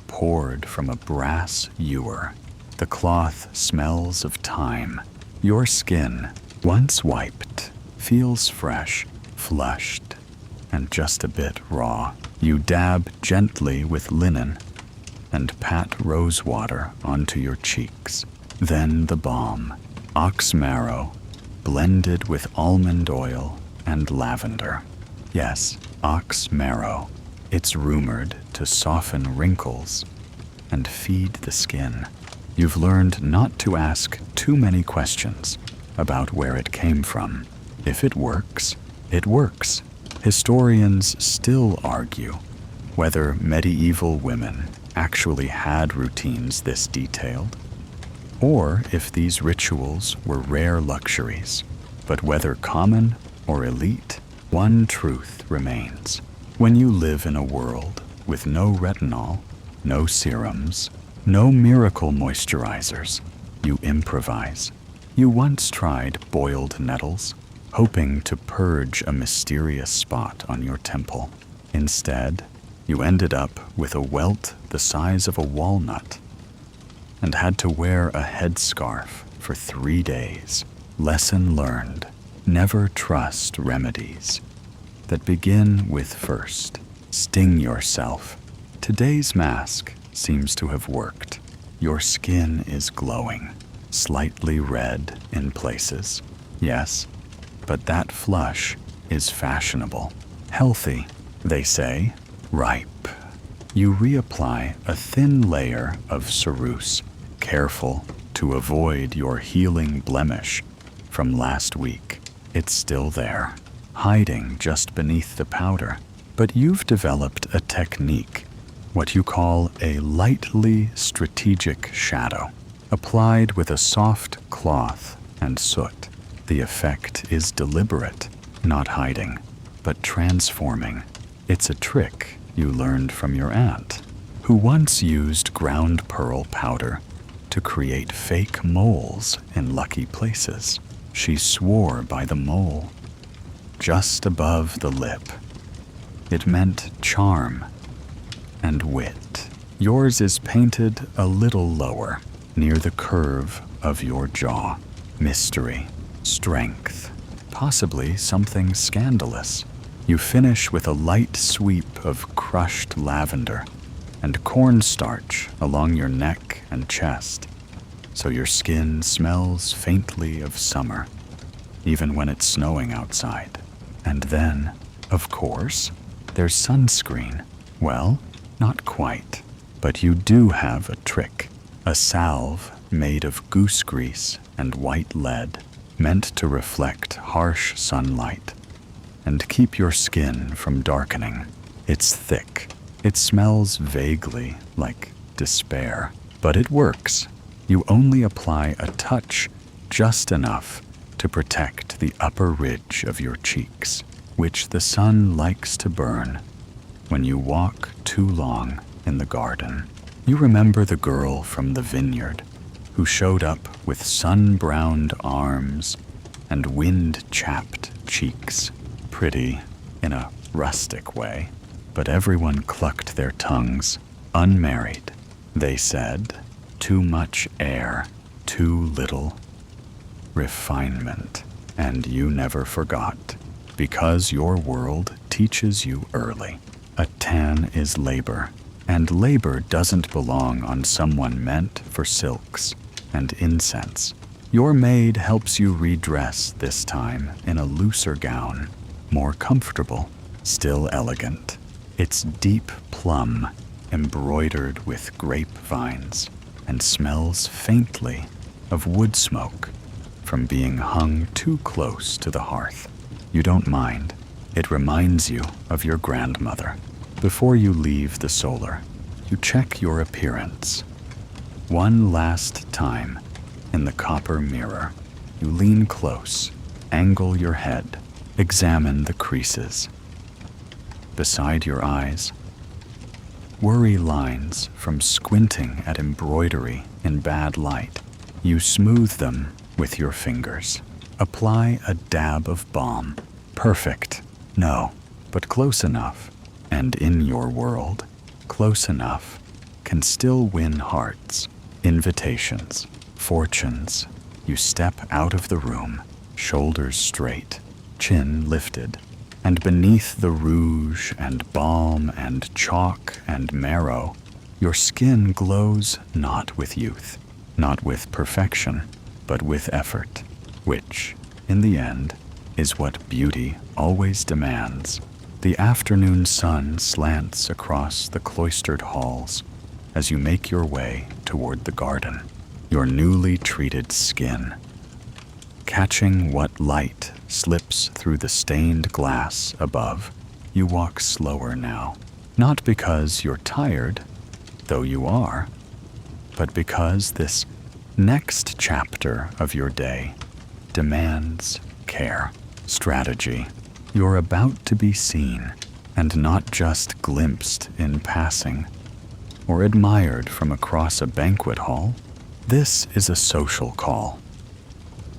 poured from a brass ewer. The cloth smells of thyme. Your skin, once wiped, feels fresh, flushed, and just a bit raw. You dab gently with linen and pat rose water onto your cheeks. Then the balm, ox marrow, blended with almond oil and lavender. Yes, ox marrow. It's rumored to soften wrinkles and feed the skin. You've learned not to ask too many questions about where it came from. If it works, it works. Historians still argue whether medieval women actually had routines this detailed, or if these rituals were rare luxuries. But whether common or elite, one truth remains. When you live in a world with no retinol, no serums, no miracle moisturizers, you improvise. You once tried boiled nettles, hoping to purge a mysterious spot on your temple. Instead, you ended up with a welt the size of a walnut and had to wear a headscarf for 3 days. Lesson learned: never trust remedies that begin with first. Sting yourself. Today's mask seems to have worked. Your skin is glowing, slightly red in places. Yes, but that flush is fashionable. Healthy, they say. Ripe. You reapply a thin layer of ceruse, careful to avoid your healing blemish from last week. It's still there, hiding just beneath the powder. But you've developed a technique, what you call a lightly strategic shadow, applied with a soft cloth and soot. The effect is deliberate, not hiding, but transforming. It's a trick you learned from your aunt, who once used ground pearl powder to create fake moles in lucky places. She swore by the mole just above the lip. It meant charm and wit. Yours is painted a little lower, near the curve of your jaw. Mystery, strength, possibly something scandalous. You finish with a light sweep of crushed lavender and cornstarch along your neck and chest, so your skin smells faintly of summer, even when it's snowing outside. And then, of course, there's sunscreen. Well, not quite, but you do have a trick. A salve made of goose grease and white lead, meant to reflect harsh sunlight and keep your skin from darkening. It's thick. It smells vaguely like despair, but it works. You only apply a touch, just enough to protect the upper ridge of your cheeks, which the sun likes to burn when you walk too long in the garden. You remember the girl from the vineyard who showed up with sun-browned arms and wind-chapped cheeks. Pretty in a rustic way, but everyone clucked their tongues. Unmarried, they said. Too much air, too little refinement. And you never forgot, because your world teaches you early. A tan is labor, And labor doesn't belong on someone meant for silks and incense. Your maid helps you redress this time in a looser gown, more comfortable, still elegant. It's deep plum, embroidered with grapevines, and smells faintly of wood smoke from being hung too close to the hearth. You don't mind. It reminds you of your grandmother. Before you leave the solar, you check your appearance. One last time, in the copper mirror, you lean close, angle your head, examine the creases. Beside your eyes, worry lines from squinting at embroidery in bad light. You smooth them with your fingers. Apply a dab of balm. Perfect. No, but close enough. And in your world, close enough can still win hearts, invitations, fortunes. You step out of the room, shoulders straight, chin lifted, and beneath the rouge and balm and chalk and marrow, your skin glows not with youth, not with perfection, but with effort, which, in the end, is what beauty always demands. The afternoon sun slants across the cloistered halls as you make your way toward the garden, your newly treated skin, catching what light slips through the stained glass above. You walk slower now, not because you're tired, though you are, but because this next chapter of your day demands care, strategy. You're about to be seen, and not just glimpsed in passing or admired from across a banquet hall. This is a social call.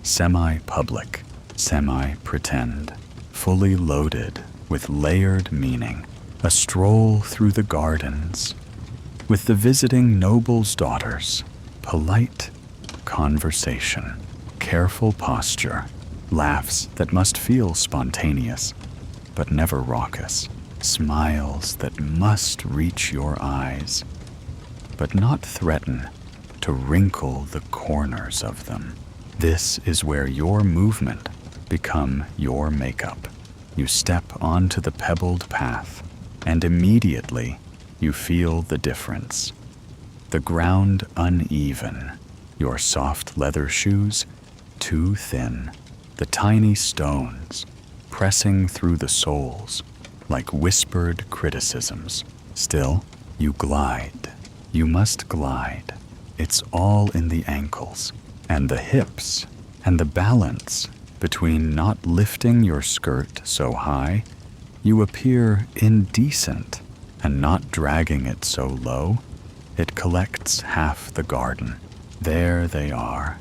Semi-public, semi-pretend, fully loaded with layered meaning. A stroll through the gardens with the visiting noble's daughters. Polite conversation, careful posture, laughs that must feel spontaneous, but never raucous, smiles that must reach your eyes, but not threaten to wrinkle the corners of them. This is where your movement become your makeup. You step onto the pebbled path, and immediately you feel the difference. The ground uneven, your soft leather shoes too thin, the tiny stones pressing through the soles like whispered criticisms. Still, you glide. You must glide. It's all in the ankles and the hips and the balance between not lifting your skirt so high you appear indecent and not dragging it so low it collects half the garden. There they are,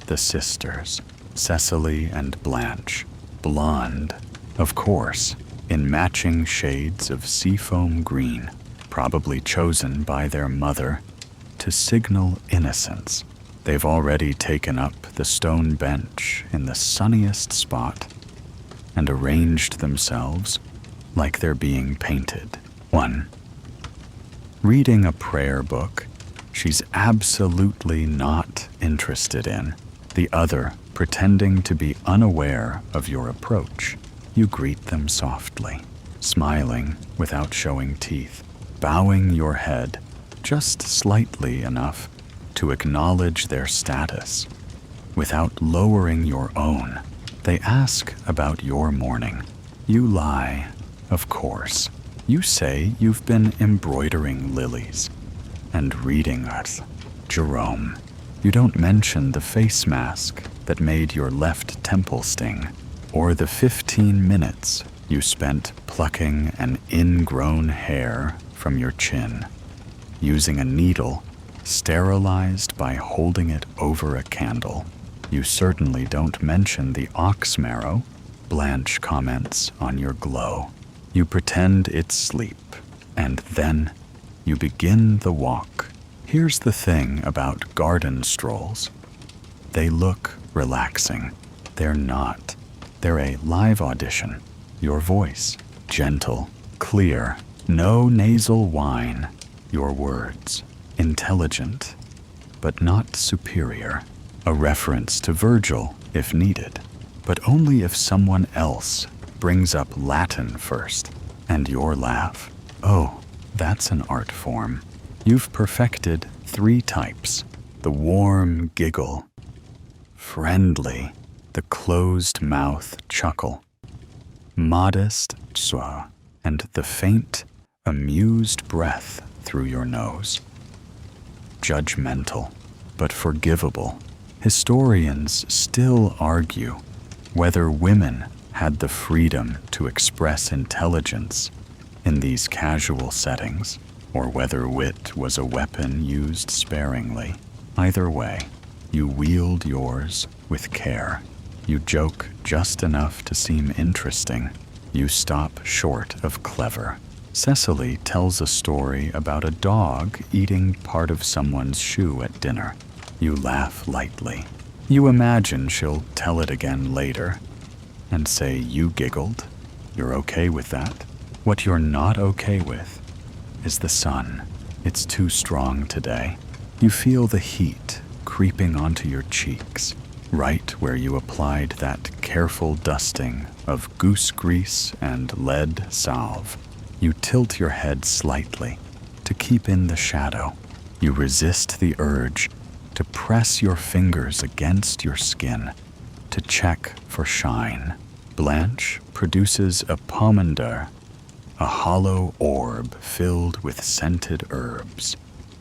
the sisters, Cecily and Blanche, blonde, of course, in matching shades of seafoam green, probably chosen by their mother to signal innocence. They've already taken up the stone bench in the sunniest spot and arranged themselves like they're being painted. One, reading a prayer book she's absolutely not interested in. The other, pretending to be unaware of your approach. You greet them softly, smiling without showing teeth, bowing your head just slightly enough to acknowledge their status, without lowering your own. They ask about your morning. You lie, of course. You say you've been embroidering lilies and reading us, Jerome. You don't mention the face mask that made your left temple sting, or the 15 minutes you spent plucking an ingrown hair from your chin, using a needle sterilized by holding it over a candle. You certainly don't mention the ox marrow Blanche comments on your glow. You pretend it's sleep, and then you begin the walk. Here's the thing about garden strolls. They look relaxing. They're not. They're a live audition. Your voice, gentle, clear, no nasal whine, your words, intelligent, but not superior. A reference to Virgil if needed, but only if someone else brings up Latin first. And your laugh, oh, that's an art form. You've perfected 3 types: the warm giggle, friendly, the closed mouth chuckle, modest schwa, and the faint, amused breath through your nose. Judgmental, but forgivable. Historians still argue whether women had the freedom to express intelligence in these casual settings, or whether wit was a weapon used sparingly. Either way, you wield yours with care. You joke just enough to seem interesting. You stop short of clever. Cecily tells a story about a dog eating part of someone's shoe at dinner. You laugh lightly. You imagine she'll tell it again later and say you giggled. You're okay with that. What you're not okay with is the sun. It's too strong today. You feel the heat creeping onto your cheeks, right where you applied that careful dusting of goose grease and lead salve. You tilt your head slightly to keep in the shadow. You resist the urge to press your fingers against your skin to check for shine. Blanche produces a pomander, a hollow orb filled with scented herbs,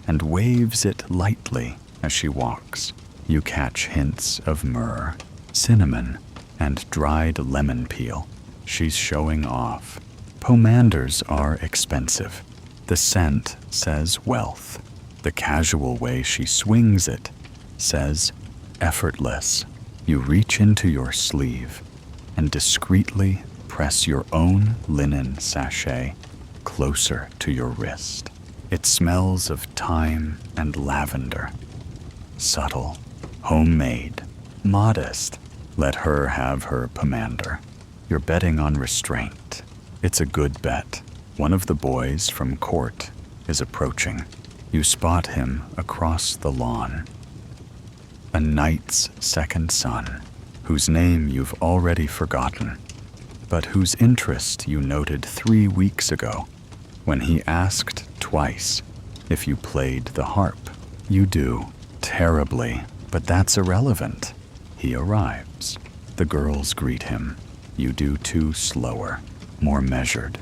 and waves it lightly as she walks. You catch hints of myrrh, cinnamon, and dried lemon peel. She's showing off. Pomanders are expensive. The scent says wealth. The casual way she swings it says effortless. You reach into your sleeve and discreetly press your own linen sachet closer to your wrist. It smells of thyme and lavender. Subtle, homemade, modest. Let her have her pomander. You're betting on restraint. It's a good bet. One of the boys from court is approaching. You spot him across the lawn. A knight's second son, whose name you've already forgotten, but whose interest you noted 3 weeks ago when he asked twice if you played the harp. You do, terribly, but that's irrelevant. He arrives. The girls greet him. You do too, slower, more measured.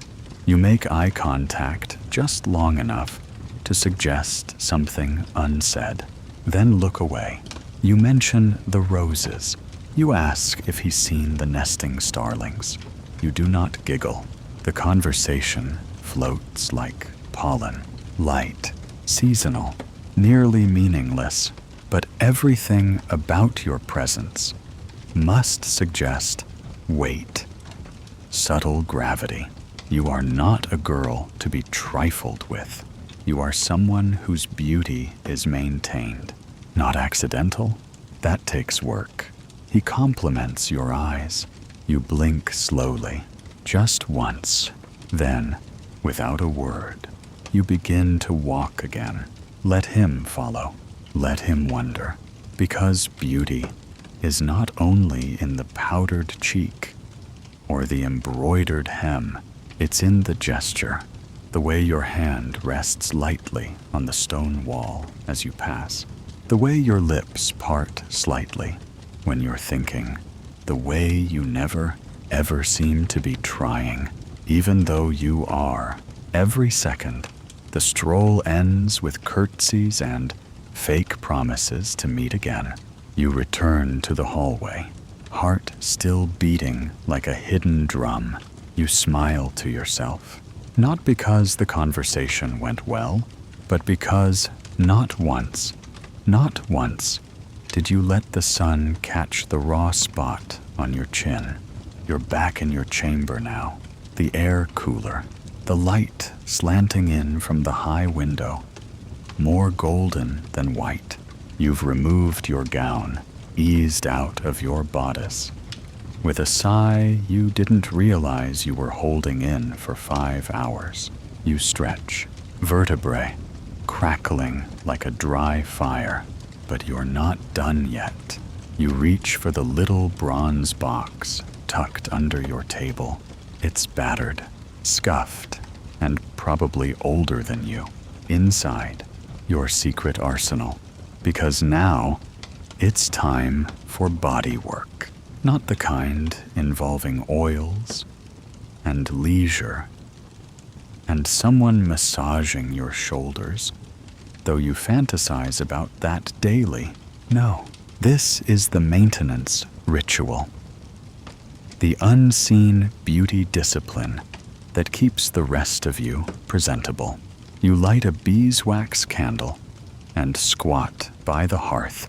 You make eye contact just long enough to suggest something unsaid, then look away. You mention the roses. You ask if he's seen the nesting starlings. You do not giggle. The conversation floats like pollen, light, seasonal, nearly meaningless, but everything about your presence must suggest weight, subtle gravity. You are not a girl to be trifled with. You are someone whose beauty is maintained, not accidental. That takes work. He compliments your eyes. You blink slowly, just once. Then, without a word, you begin to walk again. Let him follow. Let him wonder. Because beauty is not only in the powdered cheek or the embroidered hem, it's in the gesture, the way your hand rests lightly on the stone wall as you pass, the way your lips part slightly when you're thinking, the way you never, ever seem to be trying, even though you are. Every second, the stroll ends with curtsies and fake promises to meet again. You return to the hallway, heart still beating like a hidden drum. You smile to yourself, not because the conversation went well, but because not once did you let the sun catch the raw spot on your chin. You're back in your chamber now, the air cooler, the light slanting in from the high window, more golden than white. You've removed your gown, eased out of your bodice. With a sigh you didn't realize you were holding in for 5 hours. You stretch, vertebrae crackling like a dry fire. But you're not done yet. You reach for the little bronze box tucked under your table. It's battered, scuffed, and probably older than you. Inside, your secret arsenal. Because now, it's time for body work. Not the kind involving oils and leisure and someone massaging your shoulders, though you fantasize about that daily. No, this is the maintenance ritual. The unseen beauty discipline that keeps the rest of you presentable. You light a beeswax candle and squat by the hearth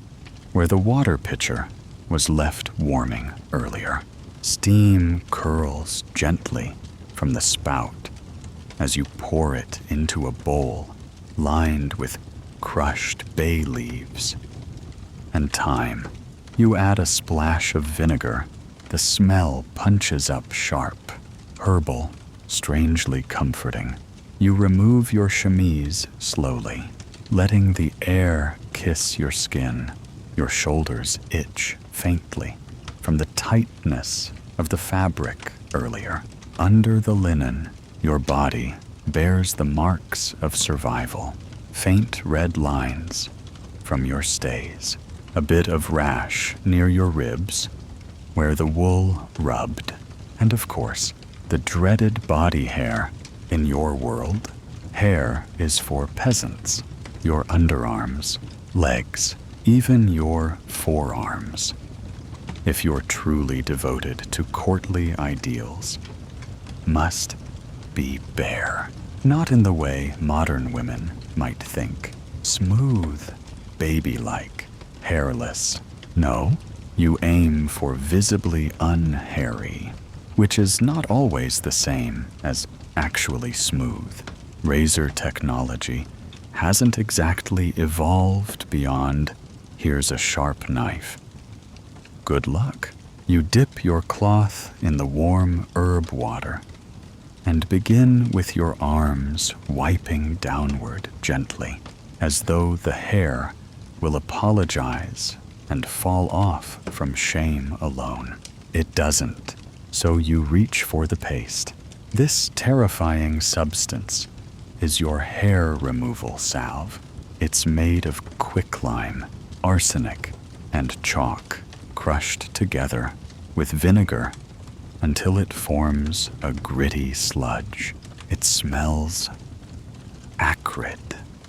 where the water pitcher was left warming earlier. Steam curls gently from the spout as you pour it into a bowl lined with crushed bay leaves and thyme. You add a splash of vinegar. The smell punches up sharp, herbal, strangely comforting. You remove your chemise slowly, letting the air kiss your skin. Your shoulders itch faintly from the tightness of the fabric earlier. Under the linen, your body bears the marks of survival. Faint red lines from your stays. A bit of rash near your ribs where the wool rubbed. And of course, the dreaded body hair. In your world, hair is for peasants. Your underarms, legs, even your forearms. If you're truly devoted to courtly ideals, must be bare. Not in the way modern women might think. Smooth, baby-like, hairless. No, you aim for visibly unhairy, which is not always the same as actually smooth. Razor technology hasn't exactly evolved beyond, here's a sharp knife. Good luck. You dip your cloth in the warm herb water and begin with your arms wiping downward gently, as though the hair will apologize and fall off from shame alone. It doesn't, so you reach for the paste. This terrifying substance is your hair removal salve. It's made of quicklime, arsenic, and chalk crushed together with vinegar until it forms a gritty sludge. It smells acrid,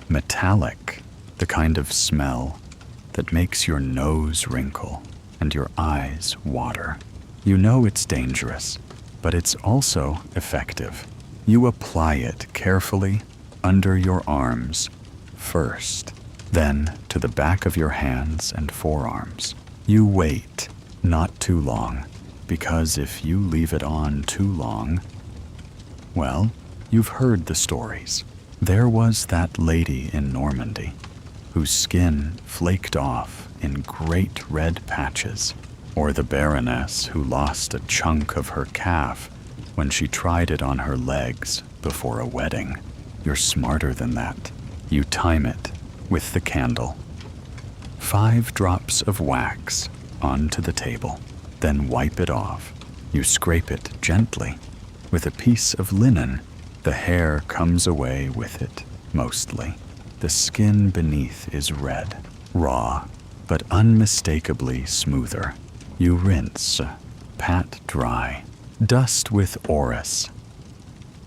metallic, the kind of smell that makes your nose wrinkle and your eyes water. You know it's dangerous, but it's also effective. You apply it carefully under your arms first, then to the back of your hands and forearms. You wait, not too long, because if you leave it on too long, well, you've heard the stories. There was that lady in Normandy whose skin flaked off in great red patches, or the Baroness who lost a chunk of her calf when she tried it on her legs before a wedding. You're smarter than that. You time it with the candle. 5 drops of wax onto the table, then wipe it off. You scrape it gently with a piece of linen. The hair comes away with it, mostly. The skin beneath is red, raw, but unmistakably smoother. You rinse, pat dry, dust with orris,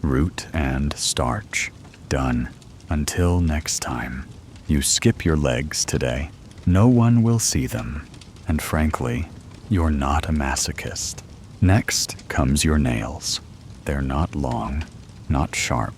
root and starch. Done. Until next time. You skip your legs today. No one will see them. And frankly, you're not a masochist. Next comes your nails. They're not long, not sharp,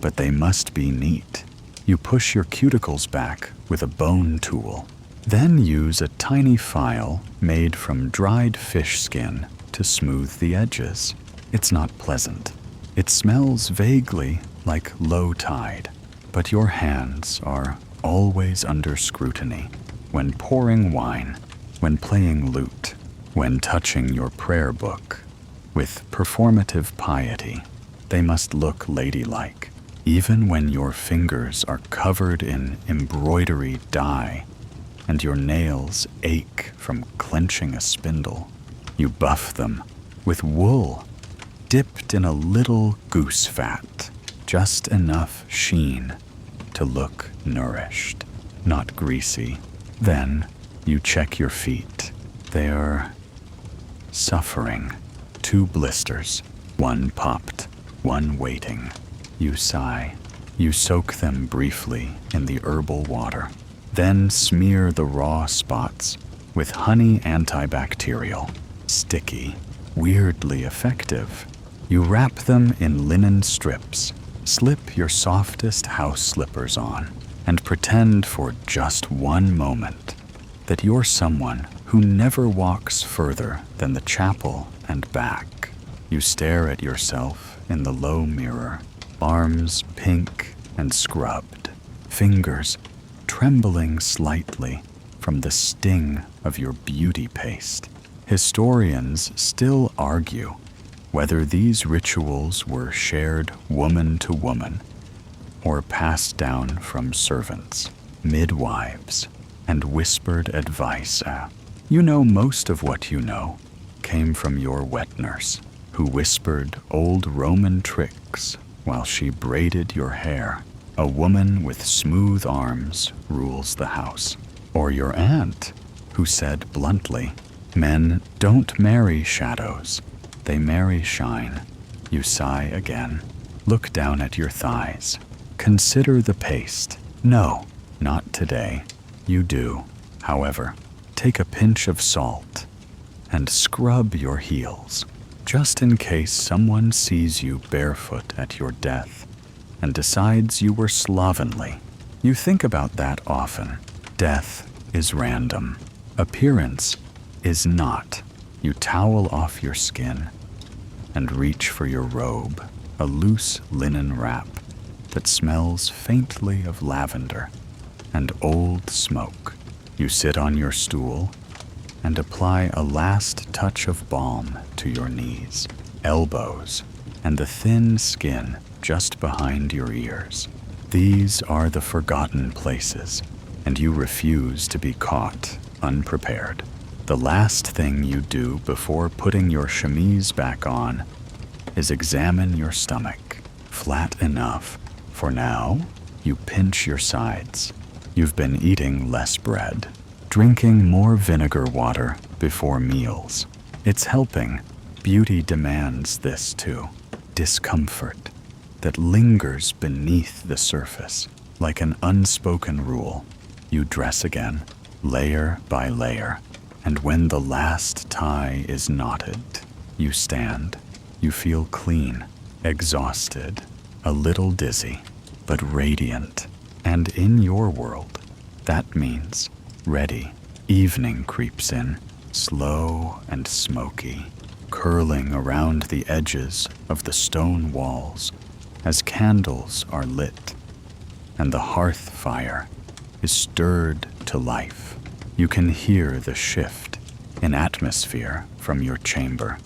but they must be neat. You push your cuticles back with a bone tool. Then use a tiny file made from dried fish skin to smooth the edges. It's not pleasant. It smells vaguely like low tide, but your hands are always under scrutiny. When pouring wine, when playing lute, when touching your prayer book. With performative piety, they must look ladylike. Even when your fingers are covered in embroidery dye and your nails ache from clenching a spindle, you buff them with wool dipped in a little goose fat, just enough sheen to look nourished, not greasy. Then you check your feet. They are suffering. 2 blisters, one popped, one waiting. You sigh. You soak them briefly in the herbal water, then smear the raw spots with honey antibacterial, sticky, weirdly effective. You wrap them in linen strips, slip your softest house slippers on, and pretend for just one moment that you're someone who never walks further than the chapel and back. You stare at yourself in the low mirror, arms pink and scrubbed, fingers trembling slightly from the sting of your beauty paste. Historians still argue whether these rituals were shared woman to woman or passed down from servants, midwives, and whispered advice. You know most of what you know came from your wet nurse, who whispered old Roman tricks while she braided your hair. A woman with smooth arms rules the house. Or your aunt, who said bluntly, men don't marry shadows, they marry shine. You sigh again. Look down at your thighs. Consider the paste. No, not today. You do, however. Take a pinch of salt and scrub your heels, just in case someone sees you barefoot at your death and decides you were slovenly. You think about that often. Death is random. Appearance is not. You towel off your skin and reach for your robe, a loose linen wrap that smells faintly of lavender and old smoke. You sit on your stool and apply a last touch of balm to your knees, elbows, and the thin skin just behind your ears. These are the forgotten places, and you refuse to be caught unprepared. The last thing you do before putting your chemise back on is examine your stomach. Flat enough. For now, you pinch your sides. You've been eating less bread, drinking more vinegar water before meals. It's helping. Beauty demands this too. Discomfort that lingers beneath the surface like an unspoken rule. You dress again, layer by layer, and when the last tie is knotted, you stand. You feel clean, exhausted, a little dizzy, but radiant. And in your world, that means ready. Evening creeps in, slow and smoky, curling around the edges of the stone walls as candles are lit, and the hearth fire is stirred to life. You can hear the shift in atmosphere from your chamber,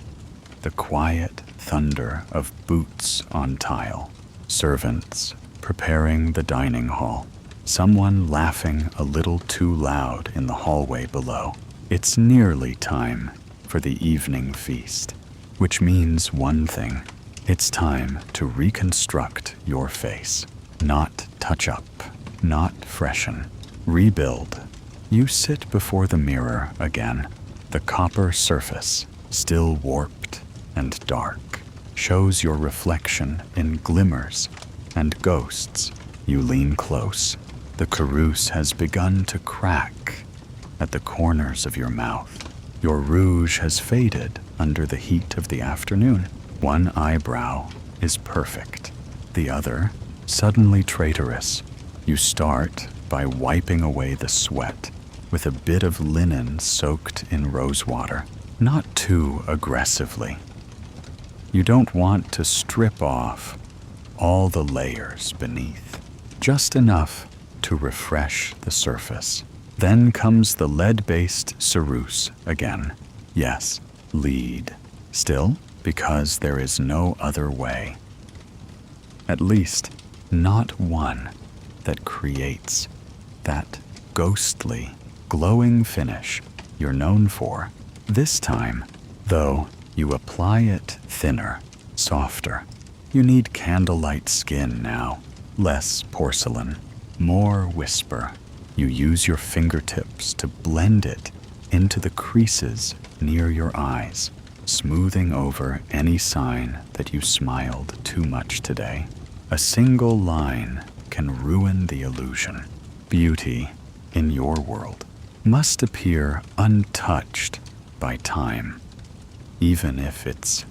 the quiet thunder of boots on tile, servants preparing the dining hall, someone laughing a little too loud in the hallway below. It's nearly time for the evening feast, which means one thing. It's time to reconstruct your face, not touch up, not freshen, rebuild. You sit before the mirror again. The copper surface, still warped and dark, shows your reflection in glimmers and ghosts. You lean close. The carouse has begun to crack at the corners of your mouth. Your rouge has faded under the heat of the afternoon. One eyebrow is perfect, the other suddenly traitorous. You start by wiping away the sweat with a bit of linen soaked in rosewater, not too aggressively. You don't want to strip off all the layers beneath, just enough to refresh the surface. Then comes the lead-based ceruse again. Yes, lead. Still, because there is no other way. At least, not one that creates that ghostly, glowing finish you're known for. This time, though, you apply it thinner, softer. You need candlelight skin now, less porcelain, more whisper. You use your fingertips to blend it into the creases near your eyes, smoothing over any sign that you smiled too much today. A single line can ruin the illusion. Beauty, in your world, must appear untouched by time, even if it's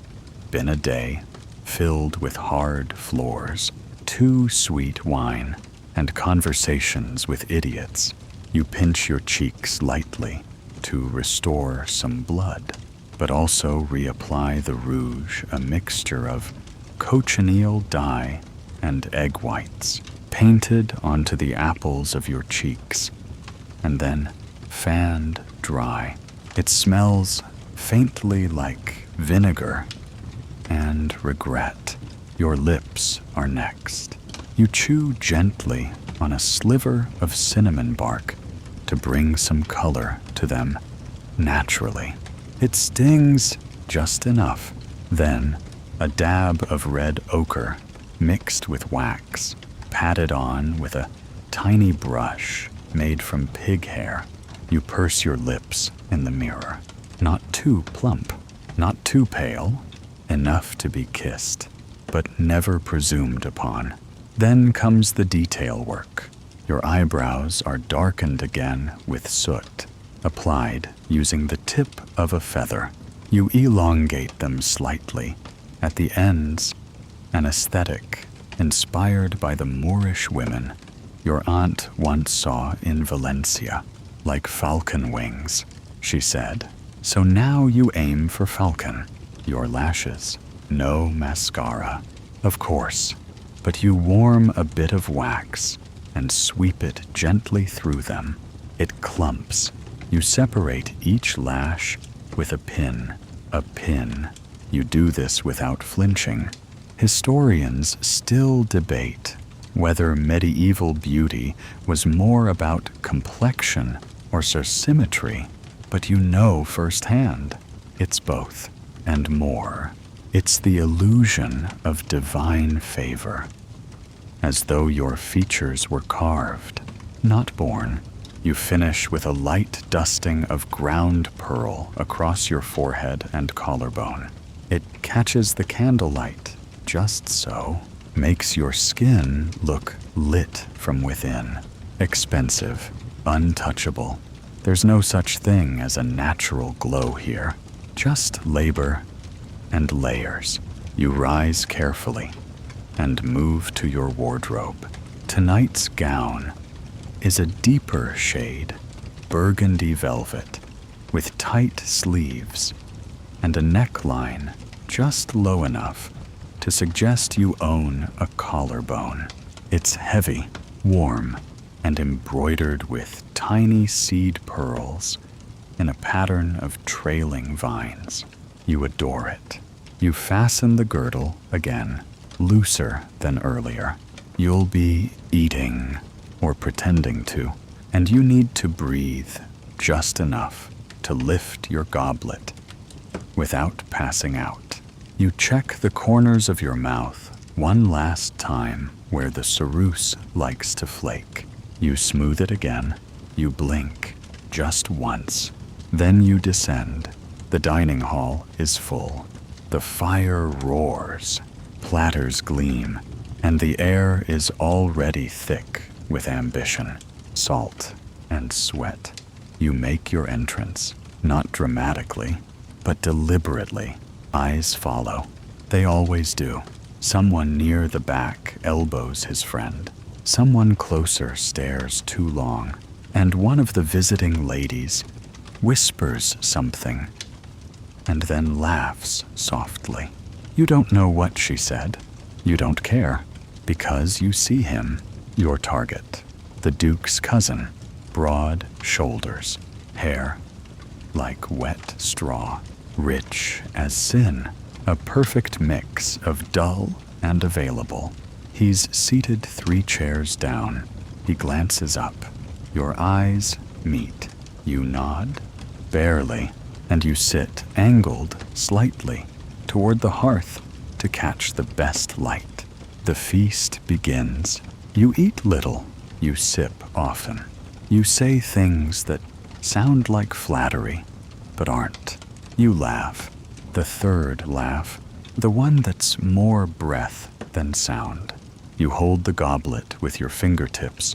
been a day filled with hard floors, too sweet wine, and conversations with idiots. You pinch your cheeks lightly to restore some blood, but also reapply the rouge, a mixture of cochineal dye and egg whites, painted onto the apples of your cheeks, and then fanned dry. It smells faintly like vinegar and regret. Your lips are next. You chew gently on a sliver of cinnamon bark to bring some color to them naturally. It stings just enough. Then a dab of red ochre mixed with wax, patted on with a tiny brush made from pig hair. You purse your lips in the mirror. Not too plump, not too pale, enough to be kissed, but never presumed upon. Then comes the detail work. Your eyebrows are darkened again with soot, applied using the tip of a feather. You elongate them slightly. At the ends, an aesthetic inspired by the Moorish women your aunt once saw in Valencia, like falcon wings, she said. So now you aim for falcon. Your lashes, no mascara, of course, but you warm a bit of wax and sweep it gently through them. It clumps. You separate each lash with a pin. A pin. You do this without flinching. Historians still debate whether medieval beauty was more about complexion or symmetry, but you know firsthand it's both and more. It's the illusion of divine favor, as though your features were carved, not born. You finish with a light dusting of ground pearl across your forehead and collarbone. It catches the candlelight just so, makes your skin look lit from within. Expensive, untouchable. There's no such thing as a natural glow here, just labor and layers. You rise carefully and move to your wardrobe. Tonight's gown is a deeper shade, burgundy velvet, with tight sleeves and a neckline just low enough to suggest you own a collarbone. It's heavy, warm, and embroidered with tiny seed pearls in a pattern of trailing vines. You adore it. You fasten the girdle again, looser than earlier. You'll be eating, or pretending to, and you need to breathe just enough to lift your goblet without passing out. You check the corners of your mouth one last time where the ceruse likes to flake. You smooth it again. You blink just once. Then you descend. The dining hall is full. The fire roars. Platters gleam. And the air is already thick with ambition, salt, and sweat. You make your entrance, not dramatically, but deliberately. Eyes follow. They always do. Someone near the back elbows his friend. Someone closer stares too long, and one of the visiting ladies whispers something and then laughs softly. You don't know what she said. You don't care, because you see him, your target, the Duke's cousin, broad shoulders, hair like wet straw, rich as sin, a perfect mix of dull and available. He's seated 3 chairs down. He glances up. Your eyes meet. You nod, barely, and you sit angled slightly toward the hearth to catch the best light. The feast begins. You eat little. You sip often. You say things that sound like flattery, but aren't. You laugh. The third laugh, the one that's more breath than sound. You hold the goblet with your fingertips,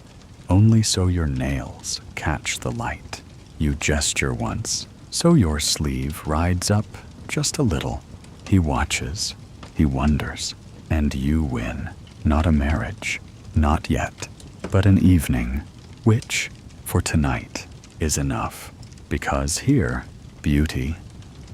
only so your nails catch the light. You gesture once, so your sleeve rides up just a little. He watches, he wonders, and you win. Not a marriage, not yet, but an evening, which, for tonight, is enough. Because here, beauty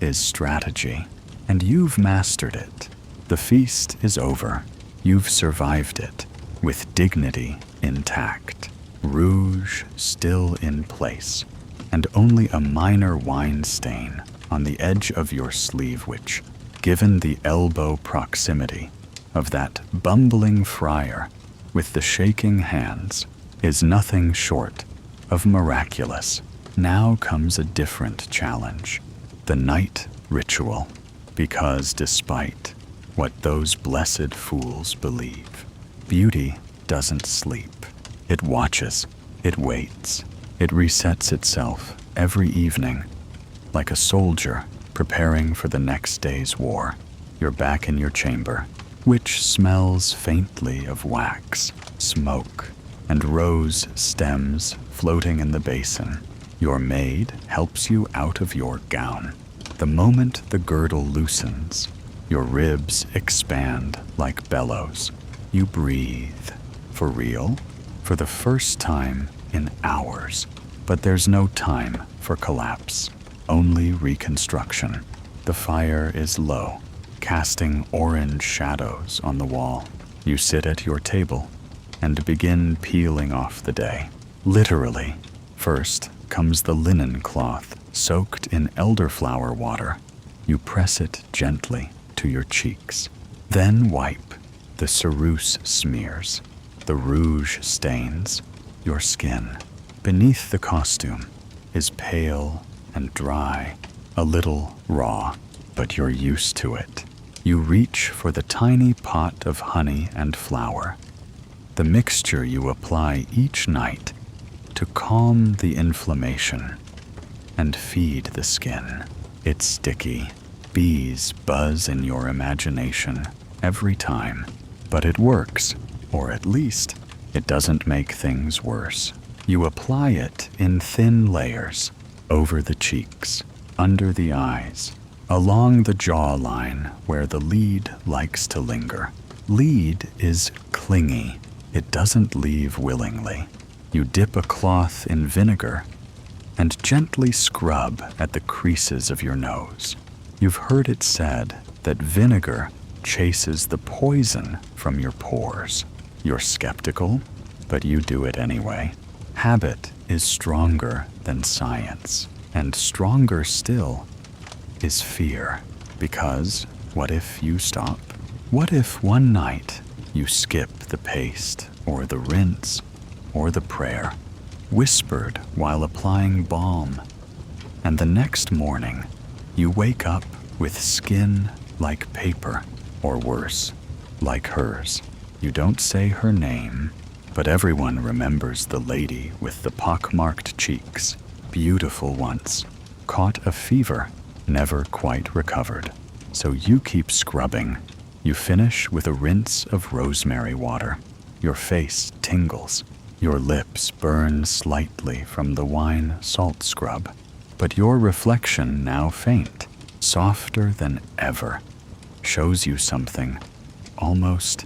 is strategy, and you've mastered it. The feast is over. You've survived it, with dignity intact, rouge still in place, and only a minor wine stain on the edge of your sleeve which, given the elbow proximity of that bumbling friar with the shaking hands, is nothing short of miraculous. Now comes a different challenge, the night ritual, because despite what those blessed fools believe, beauty doesn't sleep. It watches, it waits, it resets itself every evening, like a soldier preparing for the next day's war. You're back in your chamber, which smells faintly of wax, smoke, and rose stems floating in the basin. Your maid helps you out of your gown. The moment the girdle loosens, your ribs expand like bellows. You breathe. For real? For the first time in hours. But there's no time for collapse, only reconstruction. The fire is low, casting orange shadows on the wall. You sit at your table and begin peeling off the day. Literally. First comes the linen cloth soaked in elderflower water. You press it gently to your cheeks. Then wipe. The ceruse smears. The rouge stains. Your skin, beneath the costume, is pale and dry, a little raw, but you're used to it. You reach for the tiny pot of honey and flour, the mixture you apply each night to calm the inflammation and feed the skin. It's sticky. Bees buzz in your imagination every time, but it works, or at least it doesn't make things worse. You apply it in thin layers, over the cheeks, under the eyes, along the jawline where the lead likes to linger. Lead is clingy. It doesn't leave willingly. You dip a cloth in vinegar and gently scrub at the creases of your nose. You've heard it said that vinegar chases the poison from your pores. You're skeptical, but you do it anyway. Habit is stronger than science, and stronger still is fear. Because what if you stop? What if one night you skip the paste, or the rinse, or the prayer, whispered while applying balm, and the next morning you wake up with skin like paper, or worse, like hers. You don't say her name, but everyone remembers the lady with the pockmarked cheeks, beautiful once, caught a fever, never quite recovered. So you keep scrubbing. You finish with a rinse of rosemary water. Your face tingles. Your lips burn slightly from the wine salt scrub. But your reflection, now faint, softer than ever, shows you something almost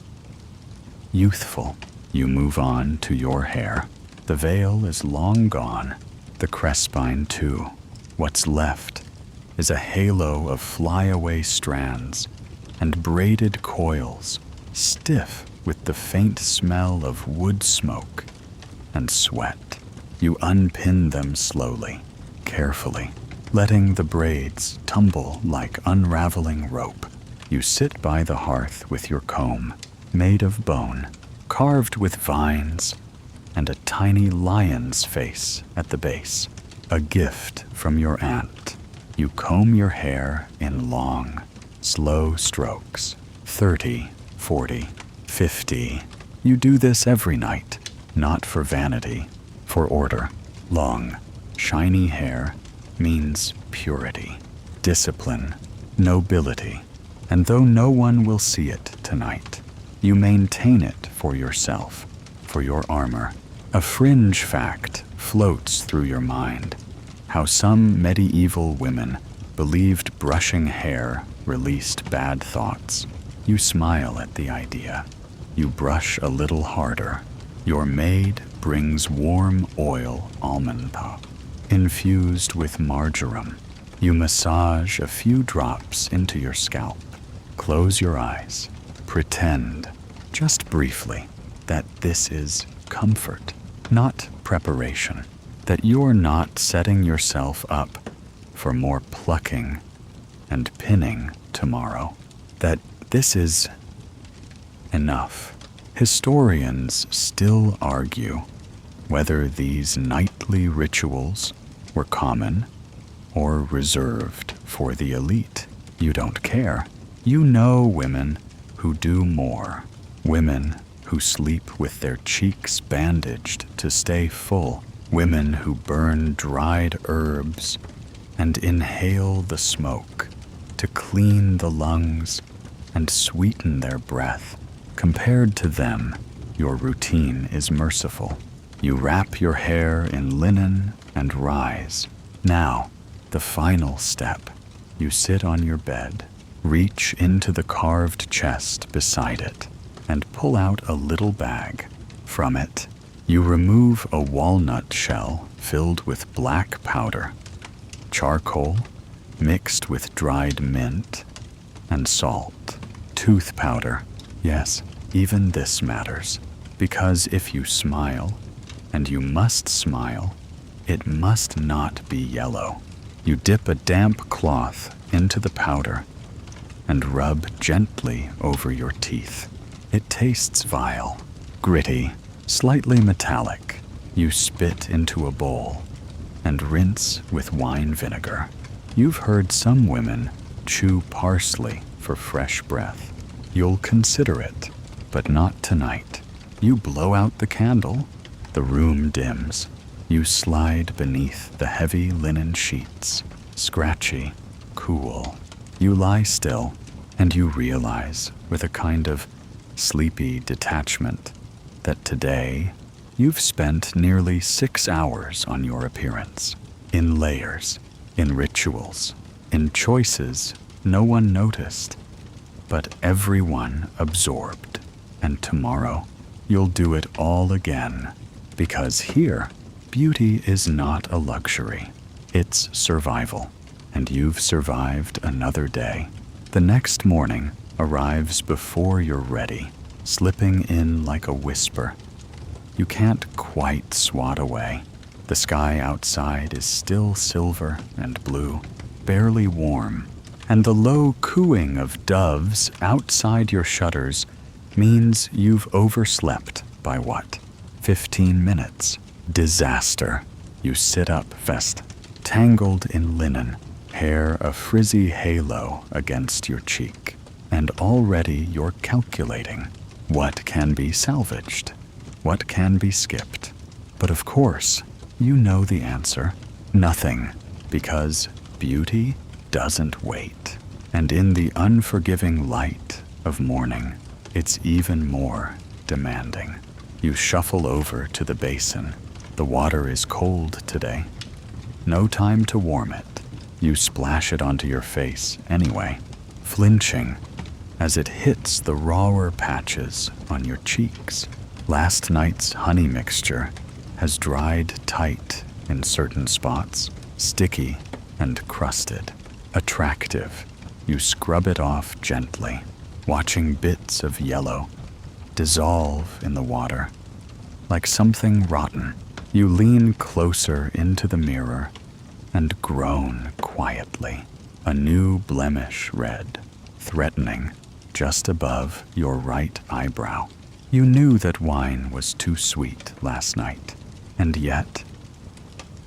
youthful. You move on to your hair. The veil is long gone, the crespine too. What's left is a halo of flyaway strands and braided coils, stiff with the faint smell of wood smoke and sweat. You unpin them slowly, carefully, letting the braids tumble like unraveling rope. You sit by the hearth with your comb, made of bone, carved with vines, and a tiny lion's face at the base, a gift from your aunt. You comb your hair in long, slow strokes, 30, 40, 50. You do this every night, not for vanity, for order. Long, shiny hair means purity, discipline, nobility, and though no one will see it tonight, you maintain it for yourself, for your armor. A fringe fact floats through your mind, how some medieval women believed brushing hair released bad thoughts. You smile at the idea. You brush a little harder. Your maid brings warm oil almond pop, infused with marjoram. You massage a few drops into your scalp. Close your eyes. Pretend, just briefly, that this is comfort, not preparation, that you're not setting yourself up for more plucking and pinning tomorrow, that this is enough. Historians still argue whether these nightly rituals were common or reserved for the elite. You don't care. You know women who do more, women who sleep with their cheeks bandaged to stay full, women who burn dried herbs and inhale the smoke to clean the lungs and sweeten their breath. Compared to them, your routine is merciful. You wrap your hair in linen and rise. Now, the final step. You sit on your bed, reach into the carved chest beside it, and pull out a little bag. From it, you remove a walnut shell filled with black powder, charcoal mixed with dried mint, and salt. Tooth powder. Yes, even this matters, because if you smile, and you must smile, it must not be yellow. You dip a damp cloth into the powder and rub gently over your teeth. It tastes vile, gritty, slightly metallic. You spit into a bowl and rinse with wine vinegar. You've heard some women chew parsley for fresh breath. You'll consider it, but not tonight. You blow out the candle. The room dims. You slide beneath the heavy linen sheets, scratchy, cool. You lie still, and you realize, with a kind of sleepy detachment, that today you've spent nearly 6 hours on your appearance, in layers, in rituals, in choices no one noticed, but everyone absorbed. And tomorrow, you'll do it all again, because here, beauty is not a luxury. It's survival, and you've survived another day. The next morning arrives before you're ready, slipping in like a whisper. You can't quite swat away. The sky outside is still silver and blue, barely warm, and the low cooing of doves outside your shutters means you've overslept by what? 15 minutes. Disaster. You sit up, vest tangled in linen, hair a frizzy halo against your cheek, and already you're calculating what can be salvaged, what can be skipped. But of course, you know the answer. Nothing, because beauty doesn't wait. And in the unforgiving light of morning, it's even more demanding. You shuffle over to the basin. The water is cold today. No time to warm it. You splash it onto your face anyway, flinching as it hits the rawer patches on your cheeks. Last night's honey mixture has dried tight in certain spots, sticky and crusted. Attractive, you scrub it off gently, watching bits of yellow dissolve in the water. Like something rotten, you lean closer into the mirror and groan quietly. A new blemish red, threatening, just above your right eyebrow. You knew that wine was too sweet last night, and yet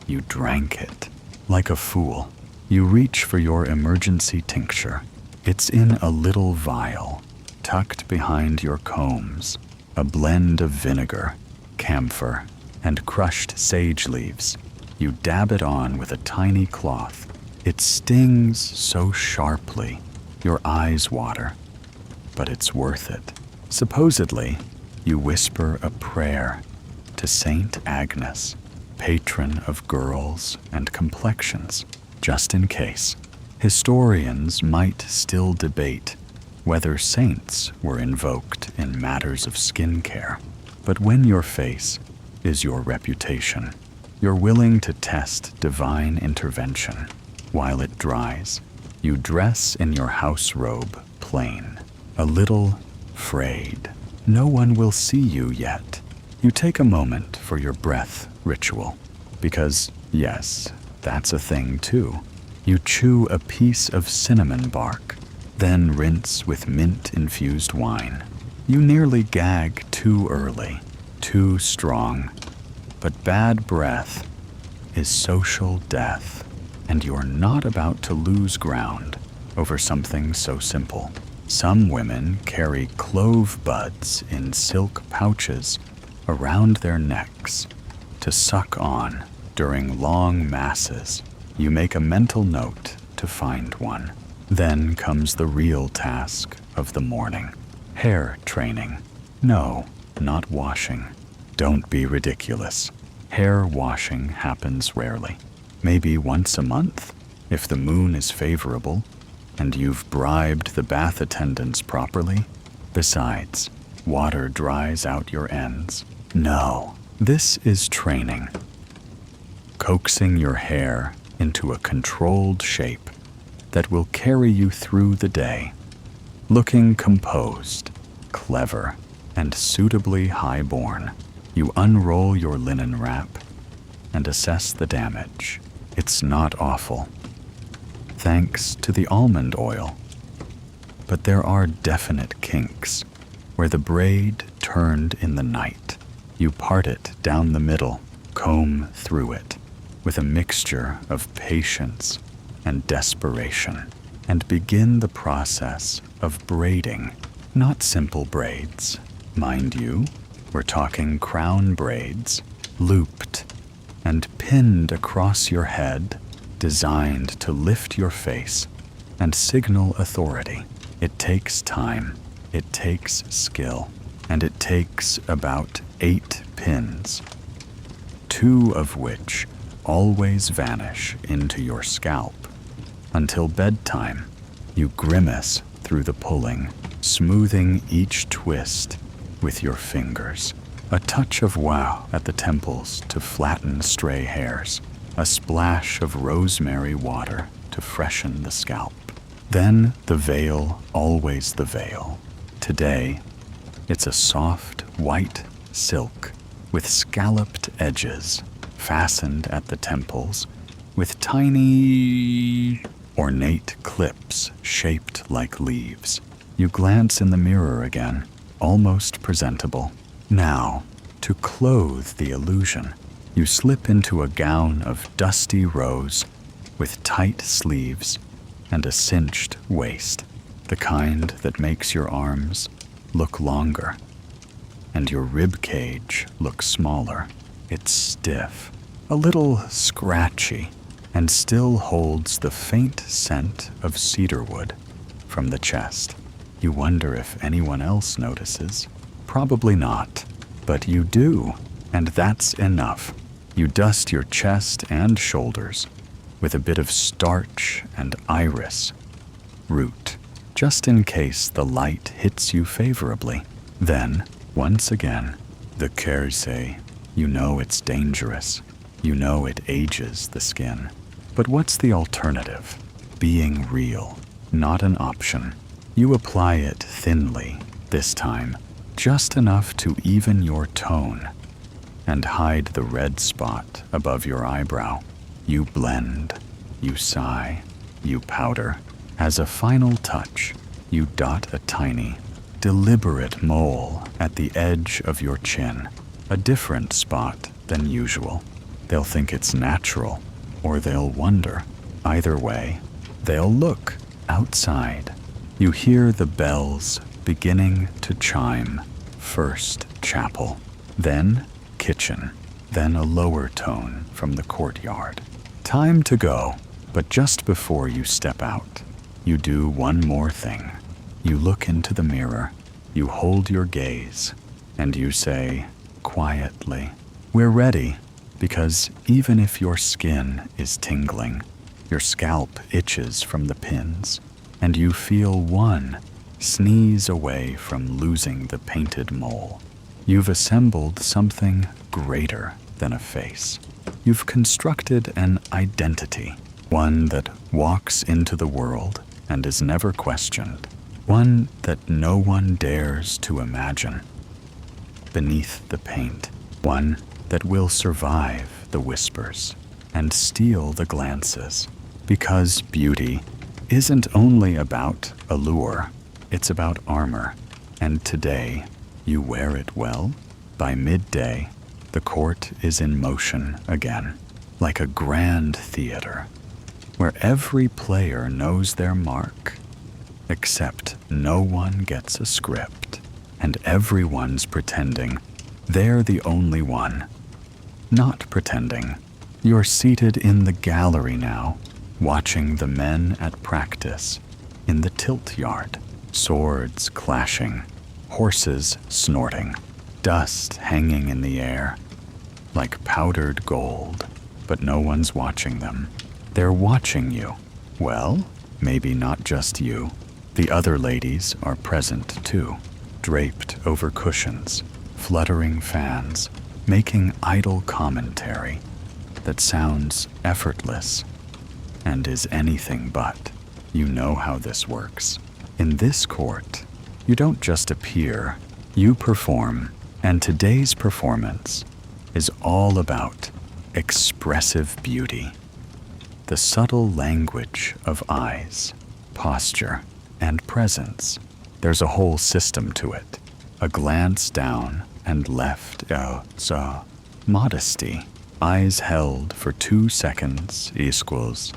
you drank it. Like a fool, you reach for your emergency tincture. It's in a little vial, tucked behind your combs, a blend of vinegar, camphor, and crushed sage leaves. You dab it on with a tiny cloth. It stings so sharply, your eyes water, but it's worth it. Supposedly, you whisper a prayer to Saint Agnes, patron of girls and complexions, just in case. Historians might still debate whether saints were invoked in matters of skincare, but when your face is your reputation, you're willing to test divine intervention while it dries. You dress in your house robe, plain, a little frayed. No one will see you yet. You take a moment for your breath ritual, because, yes, that's a thing too. You chew a piece of cinnamon bark, then rinse with mint-infused wine. You nearly gag too early, too strong. But bad breath is social death, and you're not about to lose ground over something so simple. Some women carry clove buds in silk pouches around their necks to suck on during long masses. You make a mental note to find one. Then comes the real task of the morning. Hair training. No, not washing. Don't be ridiculous. Hair washing happens rarely. Maybe once a month, if the moon is favorable and you've bribed the bath attendants properly. Besides, water dries out your ends. No, this is training. Coaxing your hair into a controlled shape that will carry you through the day, looking composed, clever, and suitably high-born. You unroll your linen wrap and assess the damage. It's not awful, thanks to the almond oil. But there are definite kinks where the braid turned in the night. You part it down the middle, comb through it, with a mixture of patience and desperation, and begin the process of braiding. Not simple braids, mind you. We're talking crown braids, looped and pinned across your head, designed to lift your face and signal authority. It takes time, it takes skill, and it takes about 8 pins, 2 of which always vanish into your scalp. Until bedtime, you grimace through the pulling, smoothing each twist with your fingers. A touch of wow at the temples to flatten stray hairs. A splash of rosemary water to freshen the scalp. Then the veil, always the veil. Today, it's a soft white silk with scalloped edges, fastened at the temples with tiny, ornate clips shaped like leaves. You glance in the mirror again, almost presentable. Now, to clothe the illusion, you slip into a gown of dusty rose with tight sleeves and a cinched waist, the kind that makes your arms look longer and your rib cage look smaller. It's stiff, a little scratchy, and still holds the faint scent of cedarwood from the chest. You wonder if anyone else notices. Probably not, but you do, and that's enough. You dust your chest and shoulders with a bit of starch and iris root, just in case the light hits you favorably. Then, once again, the kerse. You know it's dangerous. You know it ages the skin. But what's the alternative? Being real, not an option. You apply it thinly, this time, just enough to even your tone and hide the red spot above your eyebrow. You blend, you sigh, you powder. As a final touch, You dot a tiny, deliberate mole at the edge of your chin, a different spot than usual. They'll think it's natural, or they'll wonder. Either way, they'll look outside. You hear the bells beginning to chime. First chapel, then kitchen, then a lower tone from the courtyard. Time to go, but just before you step out, you do one more thing. You look into the mirror, you hold your gaze, and you say quietly, "We're ready," because even if your skin is tingling, your scalp itches from the pins, and you feel one sneeze away from losing the painted mole. You've assembled something greater than a face. You've constructed an identity, one that walks into the world and is never questioned, one that no one dares to imagine. Beneath the paint, one that will survive the whispers and steal the glances, because beauty isn't only about allure, it's about armor, and today you wear it well. By midday, the court is in motion again, like a grand theater, where every player knows their mark, except no one gets a script, and everyone's pretending they're the only one. Not pretending. You're seated in the gallery now, watching the men at practice, in the tilt yard, swords clashing, horses snorting, dust hanging in the air, like powdered gold, but no one's watching them. They're watching you. Well, maybe not just you. The other ladies are present too, draped over cushions, fluttering fans, making idle commentary that sounds effortless and is anything but. You know how this works. In this court, you don't just appear, you perform, and today's performance is all about expressive beauty. The subtle language of eyes, posture, and presence. There's a whole system to it. A glance down and left modesty. Eyes held for 2 seconds equals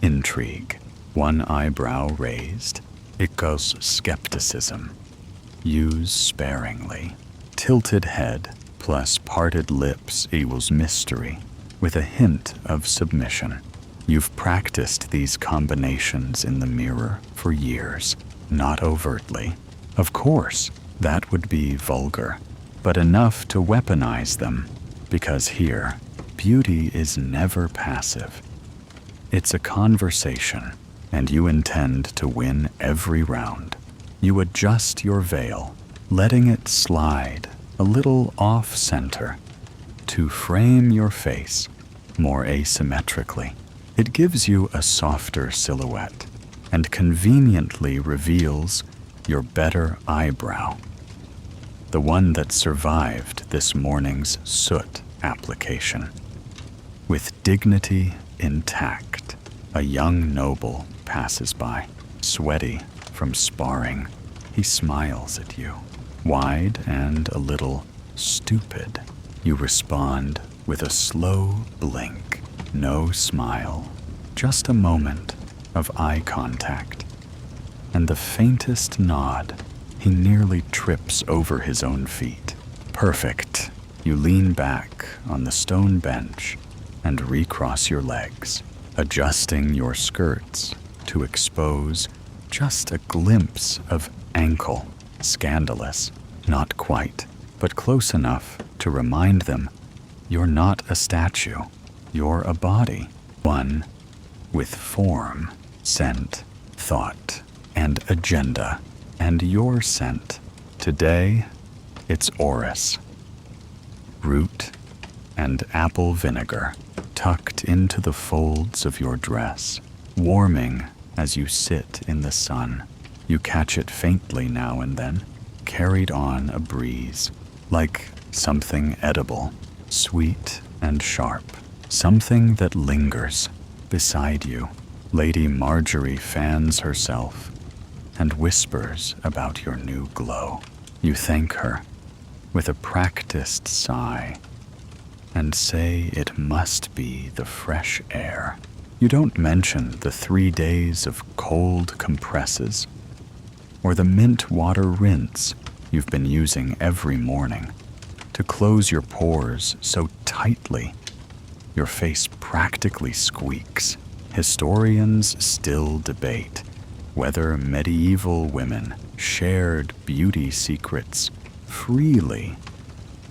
intrigue. One eyebrow raised equals skepticism. Use sparingly. Tilted head plus parted lips equals mystery, with a hint of submission. You've practiced these combinations in the mirror for years, not overtly. Of course, that would be vulgar, but enough to weaponize them, because here, beauty is never passive. It's a conversation, and you intend to win every round. You adjust your veil, letting it slide a little off-center to frame your face more asymmetrically. It gives you a softer silhouette and conveniently reveals your better eyebrow, the one that survived this morning's soot application. With dignity intact, a young noble passes by, sweaty from sparring. He smiles at you, wide and a little stupid. You respond with a slow blink. No smile, just a moment of eye contact, and the faintest nod. He nearly trips over his own feet. Perfect. You lean back on the stone bench and recross your legs, adjusting your skirts to expose just a glimpse of ankle. Scandalous. Not quite, but close enough to remind them you're not a statue. You're a body, one with form, scent, thought, and agenda. And your scent, today, it's orris, root, and apple vinegar, tucked into the folds of your dress, warming as you sit in the sun. You catch it faintly now and then, carried on a breeze, like something edible, sweet and sharp. Something that lingers beside you. Lady Marjorie fans herself, and whispers about your new glow. You thank her with a practiced sigh and say it must be the fresh air. You don't mention the 3 days of cold compresses or the mint water rinse you've been using every morning to close your pores so tightly your face practically squeaks. Historians still debate whether medieval women shared beauty secrets freely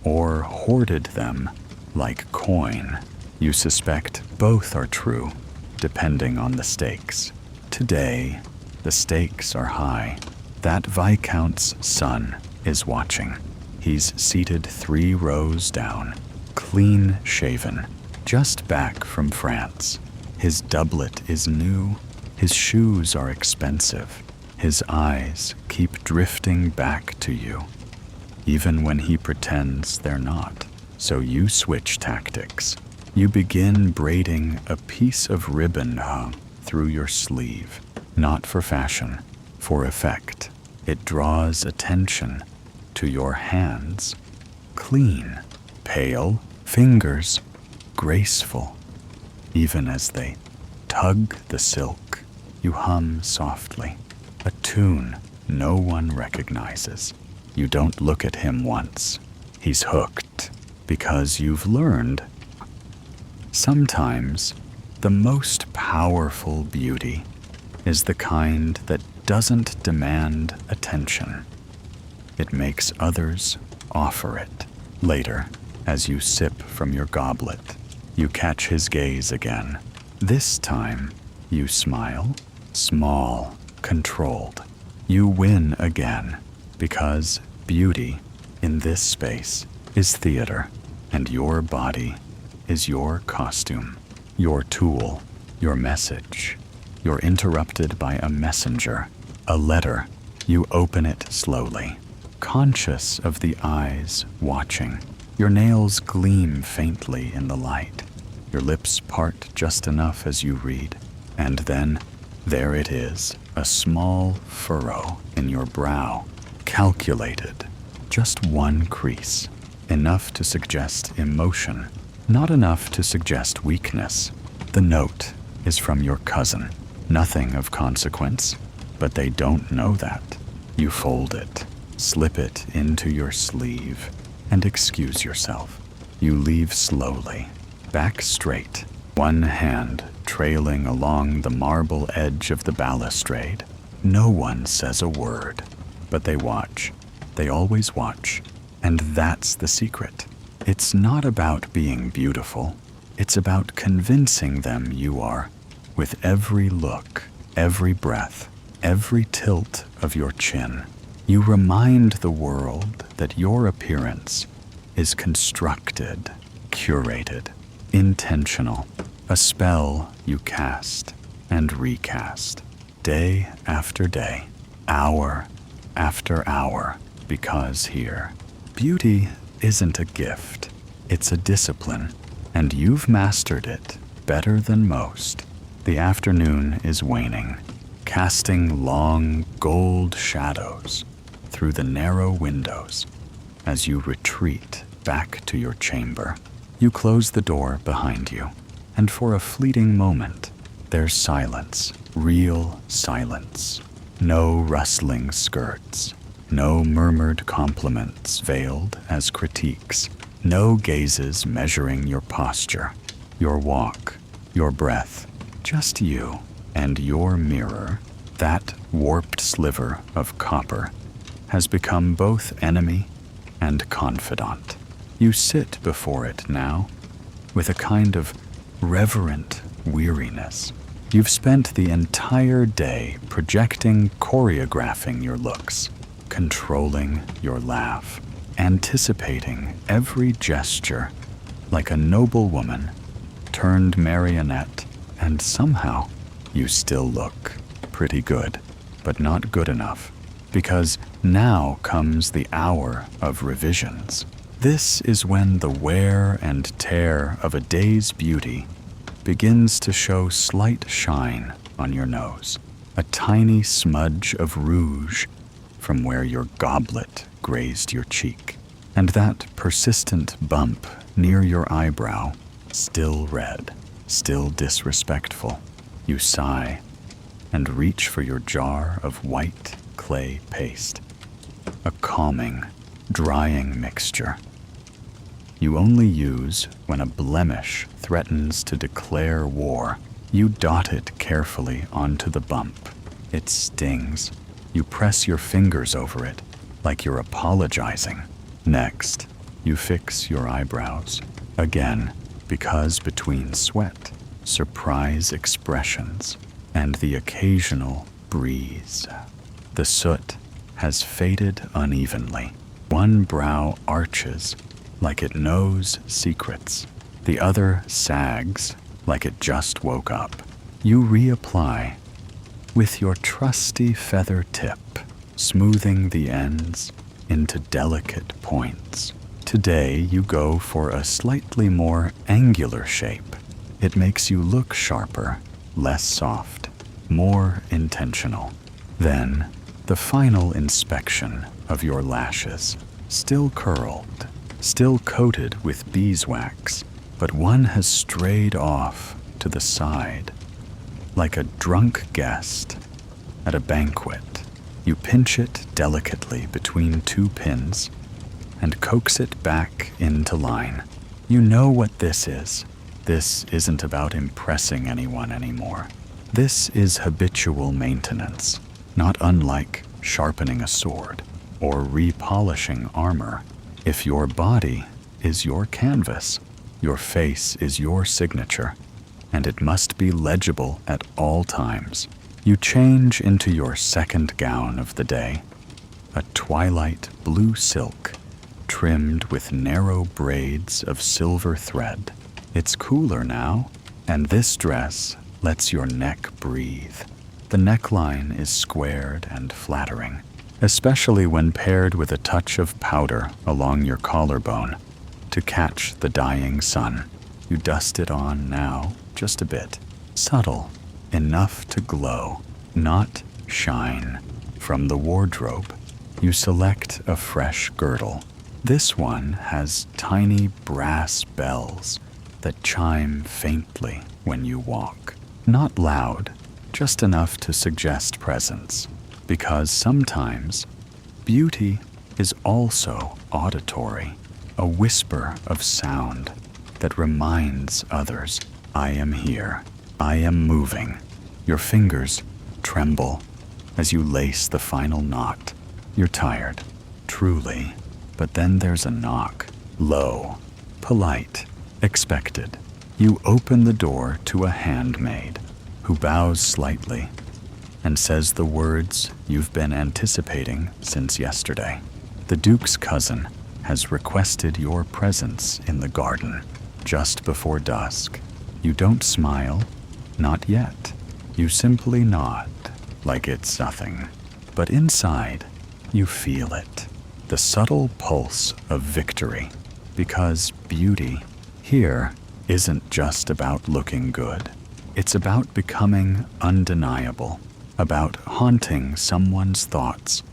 or hoarded them like coin. You suspect both are true, depending on the stakes. Today, the stakes are high. That Viscount's son is watching. He's seated 3 rows down, clean-shaven, just back from France. His doublet is new. His shoes are expensive. His eyes keep drifting back to you, even when he pretends they're not. So you switch tactics. You begin braiding a piece of ribbon hung through your sleeve, not for fashion, for effect. It draws attention to your hands, clean, pale, fingers graceful. Even as they tug the silk, you hum softly, a tune no one recognizes. You don't look at him once. He's hooked because you've learned. Sometimes the most powerful beauty is the kind that doesn't demand attention. It makes others offer it. Later, as you sip from your goblet, you catch his gaze again. This time, you smile, small, controlled. You win again, because beauty in this space is theater, and your body is your costume, your tool, your message. You're interrupted by a messenger, a letter. You open it slowly, conscious of the eyes watching. Your nails gleam faintly in the light. Your lips part just enough as you read. And then, there it is, a small furrow in your brow, calculated. Just one crease, enough to suggest emotion, not enough to suggest weakness. The note is from your cousin. Nothing of consequence, but they don't know that. You fold it, slip it into your sleeve, and excuse yourself. You leave slowly, back straight, one hand trailing along the marble edge of the balustrade. No one says a word, but they watch. They always watch, and that's the secret. It's not about being beautiful. It's about convincing them you are. With every look, every breath, every tilt of your chin, you remind the world that your appearance is constructed, curated, intentional, a spell you cast and recast, day after day, hour after hour, because here, beauty isn't a gift, it's a discipline, and you've mastered it better than most. The afternoon is waning, casting long gold shadows through the narrow windows. As you retreat back to your chamber, you close the door behind you, and for a fleeting moment, there's silence, real silence. No rustling skirts, no murmured compliments veiled as critiques, no gazes measuring your posture, your walk, your breath. Just you and your mirror. That warped sliver of copper has become both enemy and confidant. You sit before it now with a kind of reverent weariness. You've spent the entire day projecting, choreographing your looks, controlling your laugh, anticipating every gesture like a noble woman turned marionette. And somehow, you still look pretty good, but not good enough, because now comes the hour of revisions. This is when the wear and tear of a day's beauty begins to show slight shine on your nose. a tiny smudge of rouge from where your goblet grazed your cheek, and that persistent bump near your eyebrow, still red, still disrespectful. You sigh and reach for your jar of white clay paste, a calming, drying mixture you only use when a blemish threatens to declare war. You dot it carefully onto the bump. It stings. You press your fingers over it like you're apologizing. Next, you fix your eyebrows. Again, because between sweat, surprise expressions, and the occasional breeze, the soot has faded unevenly. One brow arches like it knows secrets. The other sags like it just woke up. You reapply with your trusty feather tip, smoothing the ends into delicate points. Today you go for a slightly more angular shape. It makes you look sharper, less soft, more intentional. Then, the final inspection of your lashes, still curled, still coated with beeswax, but one has strayed off to the side. Like a drunk guest at a banquet, you pinch it delicately between two pins and coax it back into line. You know what this is. This isn't about impressing anyone anymore. This is habitual maintenance, not unlike sharpening a sword or repolishing armor. If your body is your canvas, your face is your signature, and it must be legible at all times. You change into your second gown of the day, a twilight blue silk trimmed with narrow braids of silver thread. It's cooler now, and this dress lets your neck breathe. The neckline is squared and flattering, especially when paired with a touch of powder along your collarbone to catch the dying sun. You dust it on now, just a bit, subtle, enough to glow, not shine. From the wardrobe, you select a fresh girdle. This one has tiny brass bells that chime faintly when you walk. Not loud, just enough to suggest presence, because sometimes beauty is also auditory, a whisper of sound that reminds others, I am here, I am moving. Your fingers tremble as you lace the final knot. You're tired, truly, but then there's a knock, low, polite, expected. You open the door to a handmaid who bows slightly and says the words you've been anticipating since yesterday. The Duke's cousin has requested your presence in the garden just before dusk. You don't smile, not yet. You simply nod like it's nothing. But inside, you feel it, the subtle pulse of victory, because beauty here isn't just about looking good. It's about becoming undeniable, about haunting someone's thoughts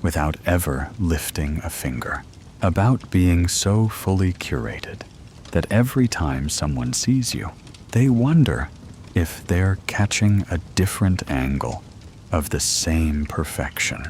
without ever lifting a finger, about being so fully curated that every time someone sees you, they wonder if they're catching a different angle of the same perfection.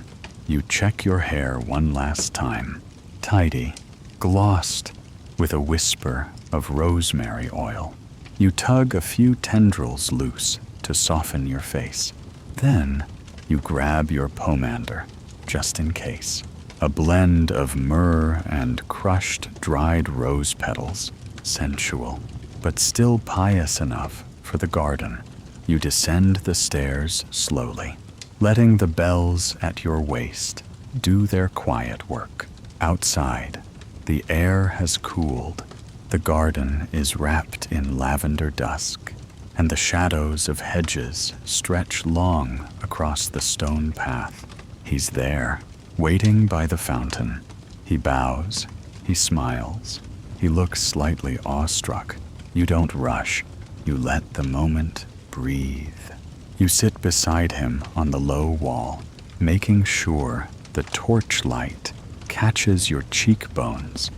You check your hair one last time, tidy, glossed with a whisper of rosemary oil. You tug a few tendrils loose to soften your face. Then you grab your pomander, just in case. A blend of myrrh and crushed dried rose petals, sensual, but still pious enough for the garden. You descend the stairs slowly, letting the bells at your waist do their quiet work. Outside, the air has cooled. The garden is wrapped in lavender dusk, and the shadows of hedges stretch long across the stone path. He's there, waiting by the fountain. He bows, he smiles, he looks slightly awestruck. You don't rush, you let the moment breathe. You sit beside him on the low wall, making sure the torchlight catches your cheekbones.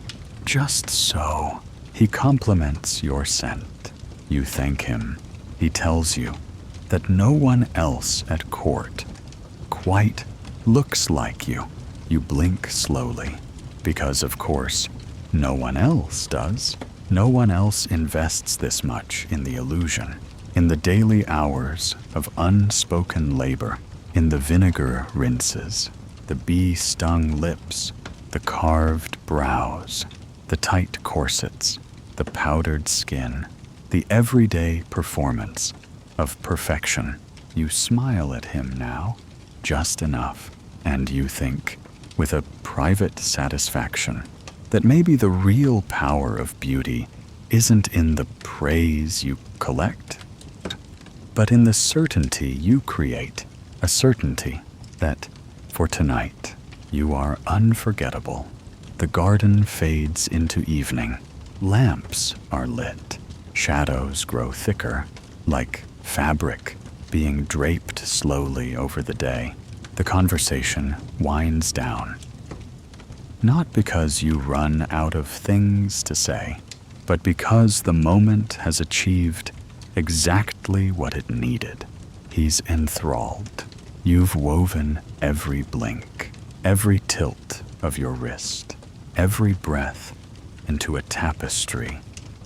Just so. He compliments your scent. You thank him. He tells you that no one else at court quite looks like you. You blink slowly, because of course, no one else does. No one else invests this much in the illusion, in the daily hours of unspoken labor, in the vinegar rinses, the bee-stung lips, the carved brows, the tight corsets, the powdered skin, the everyday performance of perfection. You smile at him now, just enough, and you think, with a private satisfaction, that maybe the real power of beauty isn't in the praise you collect, but in the certainty you create, a certainty that, for tonight, you are unforgettable. The garden fades into evening. Lamps are lit. Shadows grow thicker, like fabric being draped slowly over the day. The conversation winds down. Not because you run out of things to say, but because the moment has achieved exactly what it needed. He's enthralled. You've woven every blink, every tilt of your wrist, every breath into a tapestry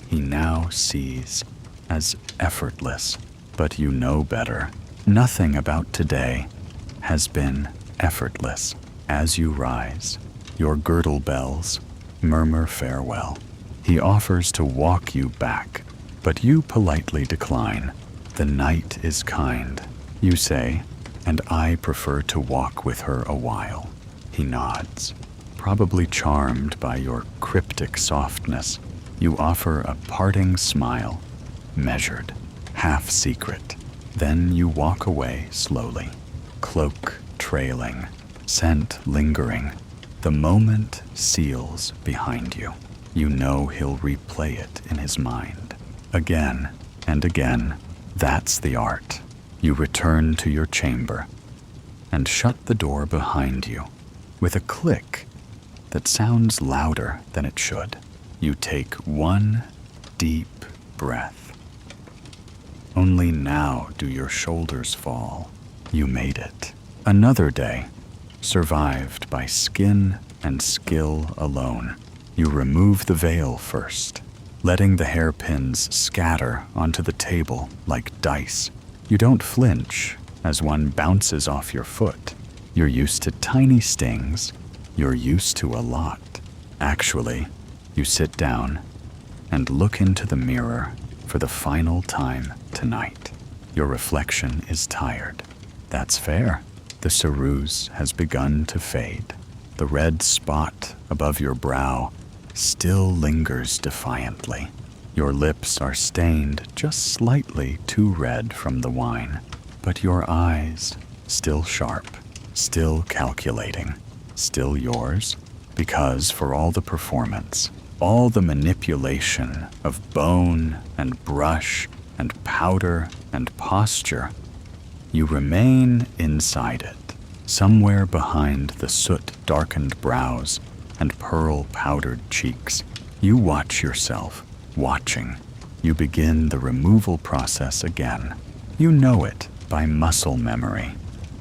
he now sees as effortless. But you know better. Nothing about today has been effortless. As you rise, your girdle bells murmur farewell. He offers to walk you back, but you politely decline. The night is kind, you say, and I prefer to walk with her a while. He nods, probably charmed by your cryptic softness. You offer a parting smile, measured, half secret. Then you walk away slowly, cloak trailing, scent lingering. The moment seals behind you. You know he'll replay it in his mind. Again and again. That's the art. You return to your chamber and shut the door behind you with a click that sounds louder than it should. You take one deep breath. Only now do your shoulders fall. You made it. Another day, survived by skin and skill alone. You remove the veil first, letting the hairpins scatter onto the table like dice. You don't flinch as one bounces off your foot. You're used to tiny stings. You're used to a lot. Actually, you sit down and look into the mirror for the final time tonight. Your reflection is tired. That's fair. The ceruse has begun to fade. The red spot above your brow still lingers defiantly. Your lips are stained just slightly too red from the wine, but your eyes, still sharp, still calculating, still yours, because for all the performance, all the manipulation of bone and brush and powder and posture, you remain inside it, somewhere behind the soot-darkened brows and pearl-powdered cheeks. You watch yourself, watching. You begin the removal process again. You know it by muscle memory.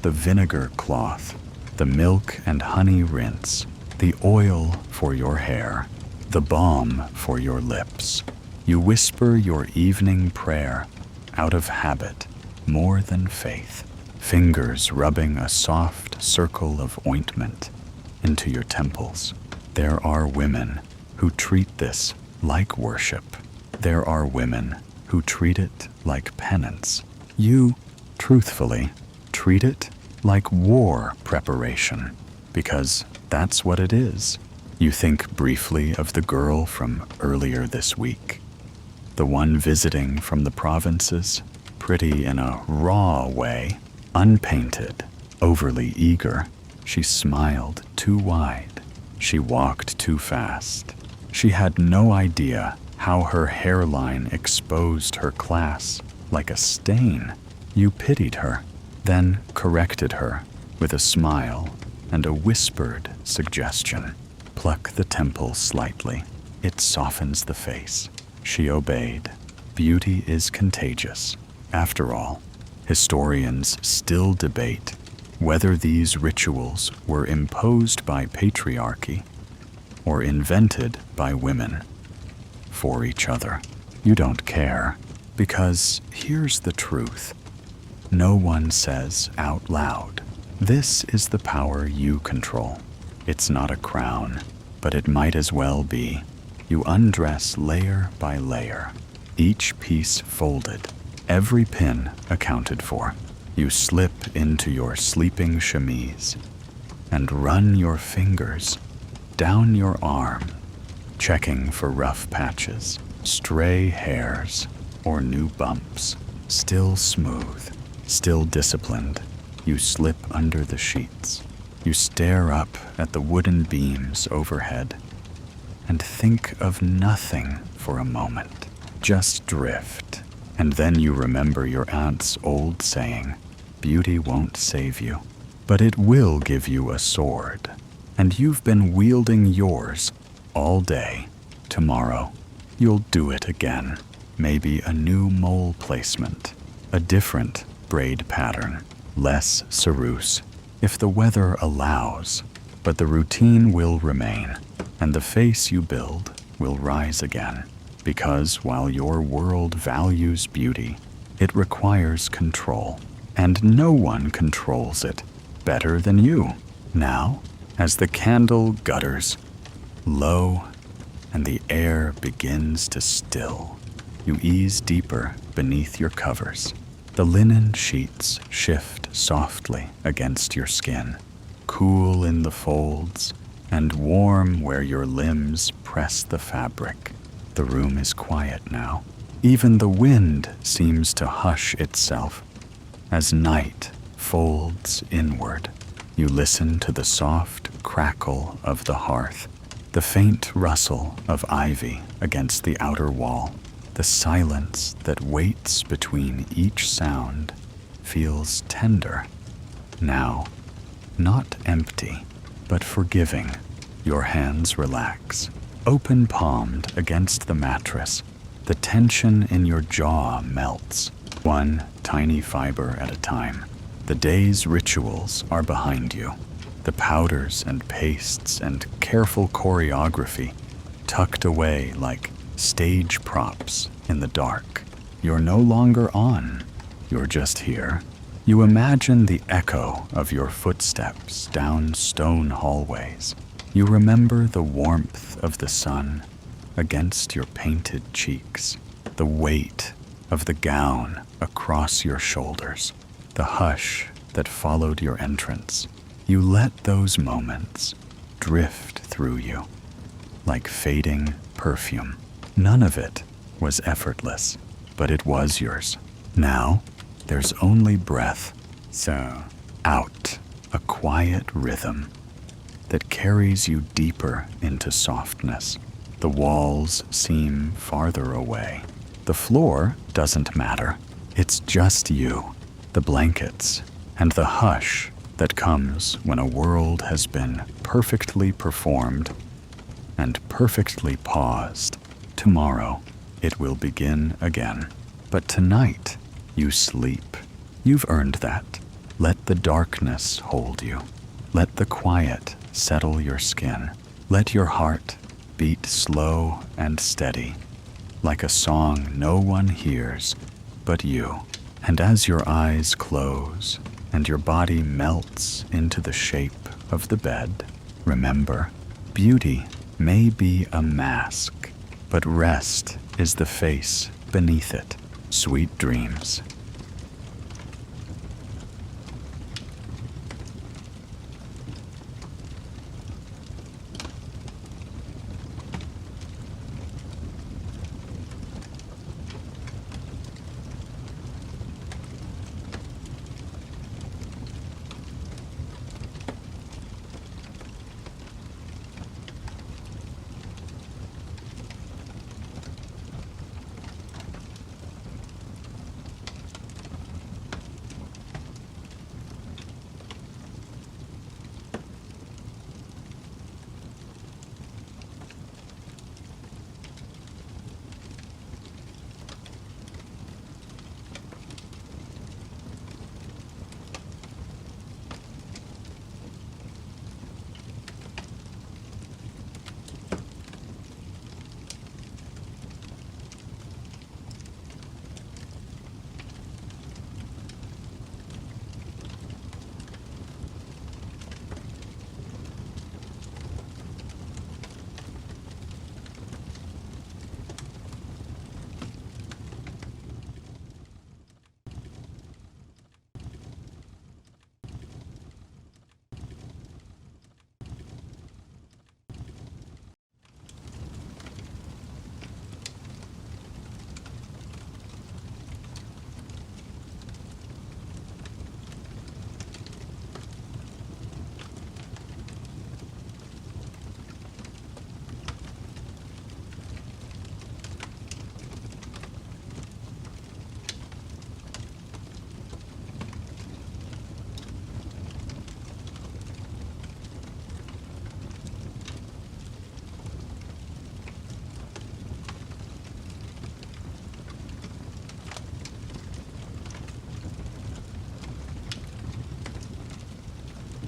The vinegar cloth, the milk and honey rinse, the oil for your hair, the balm for your lips. You whisper your evening prayer out of habit, more than faith, fingers rubbing a soft circle of ointment into your temples. There are women who treat this like worship. There are women who treat it like penance. You, truthfully, treat it like war preparation, because that's what it is. You think briefly of the girl from earlier this week, the one visiting from the provinces, pretty in a raw way, unpainted, overly eager. She smiled too wide. She walked too fast. She had no idea how her hairline exposed her class like a stain. You pitied her, then corrected her with a smile and a whispered suggestion. Pluck the temples slightly. It softens the face. She obeyed. Beauty is contagious. After all, historians still debate whether these rituals were imposed by patriarchy or invented by women for each other. You don't care, because here's the truth. No one says out loud, "This is the power you control." It's not a crown, but it might as well be. You undress layer by layer, each piece folded, every pin accounted for. You slip into your sleeping chemise and run your fingers down your arm, checking for rough patches, stray hairs, or new bumps. Still smooth, still disciplined, you slip under the sheets. You stare up at the wooden beams overhead and think of nothing for a moment. Just drift. And then you remember your aunt's old saying, "Beauty won't save you, but it will give you a sword." And you've been wielding yours all day. Tomorrow, you'll do it again. Maybe a new mole placement, a different braid pattern, less ceruse, if the weather allows. But the routine will remain, and the face you build will rise again. Because while your world values beauty, it requires control, and no one controls it better than you. Now, as the candle gutters low and the air begins to still, you ease deeper beneath your covers. The linen sheets shift softly against your skin, cool in the folds and warm where your limbs press the fabric. The room is quiet now. Even the wind seems to hush itself as night folds inward. You listen to the soft crackle of the hearth, the faint rustle of ivy against the outer wall. The silence that waits between each sound feels tender. Now, not empty, but forgiving. Your hands relax, open-palmed against the mattress. The tension in your jaw melts, one tiny fiber at a time. The day's rituals are behind you. The powders and pastes and careful choreography tucked away like stage props in the dark. You're no longer on. You're just here. You imagine the echo of your footsteps down stone hallways. You remember the warmth of the sun against your painted cheeks, the weight of the gown across your shoulders, the hush that followed your entrance. You let those moments drift through you like fading perfume. None of it was effortless, but it was yours. Now, there's only breath. So, out, a quiet rhythm that carries you deeper into softness. The walls seem farther away. The floor doesn't matter. It's just you, the blankets, and the hush that comes when a world has been perfectly performed and perfectly paused. Tomorrow, it will begin again. But tonight, you sleep. You've earned that. Let the darkness hold you. Let the quiet settle your skin. Let your heart beat slow and steady, like a song no one hears but you. And as your eyes close and your body melts into the shape of the bed, remember, beauty may be a mask, but rest is the face beneath it. Sweet dreams.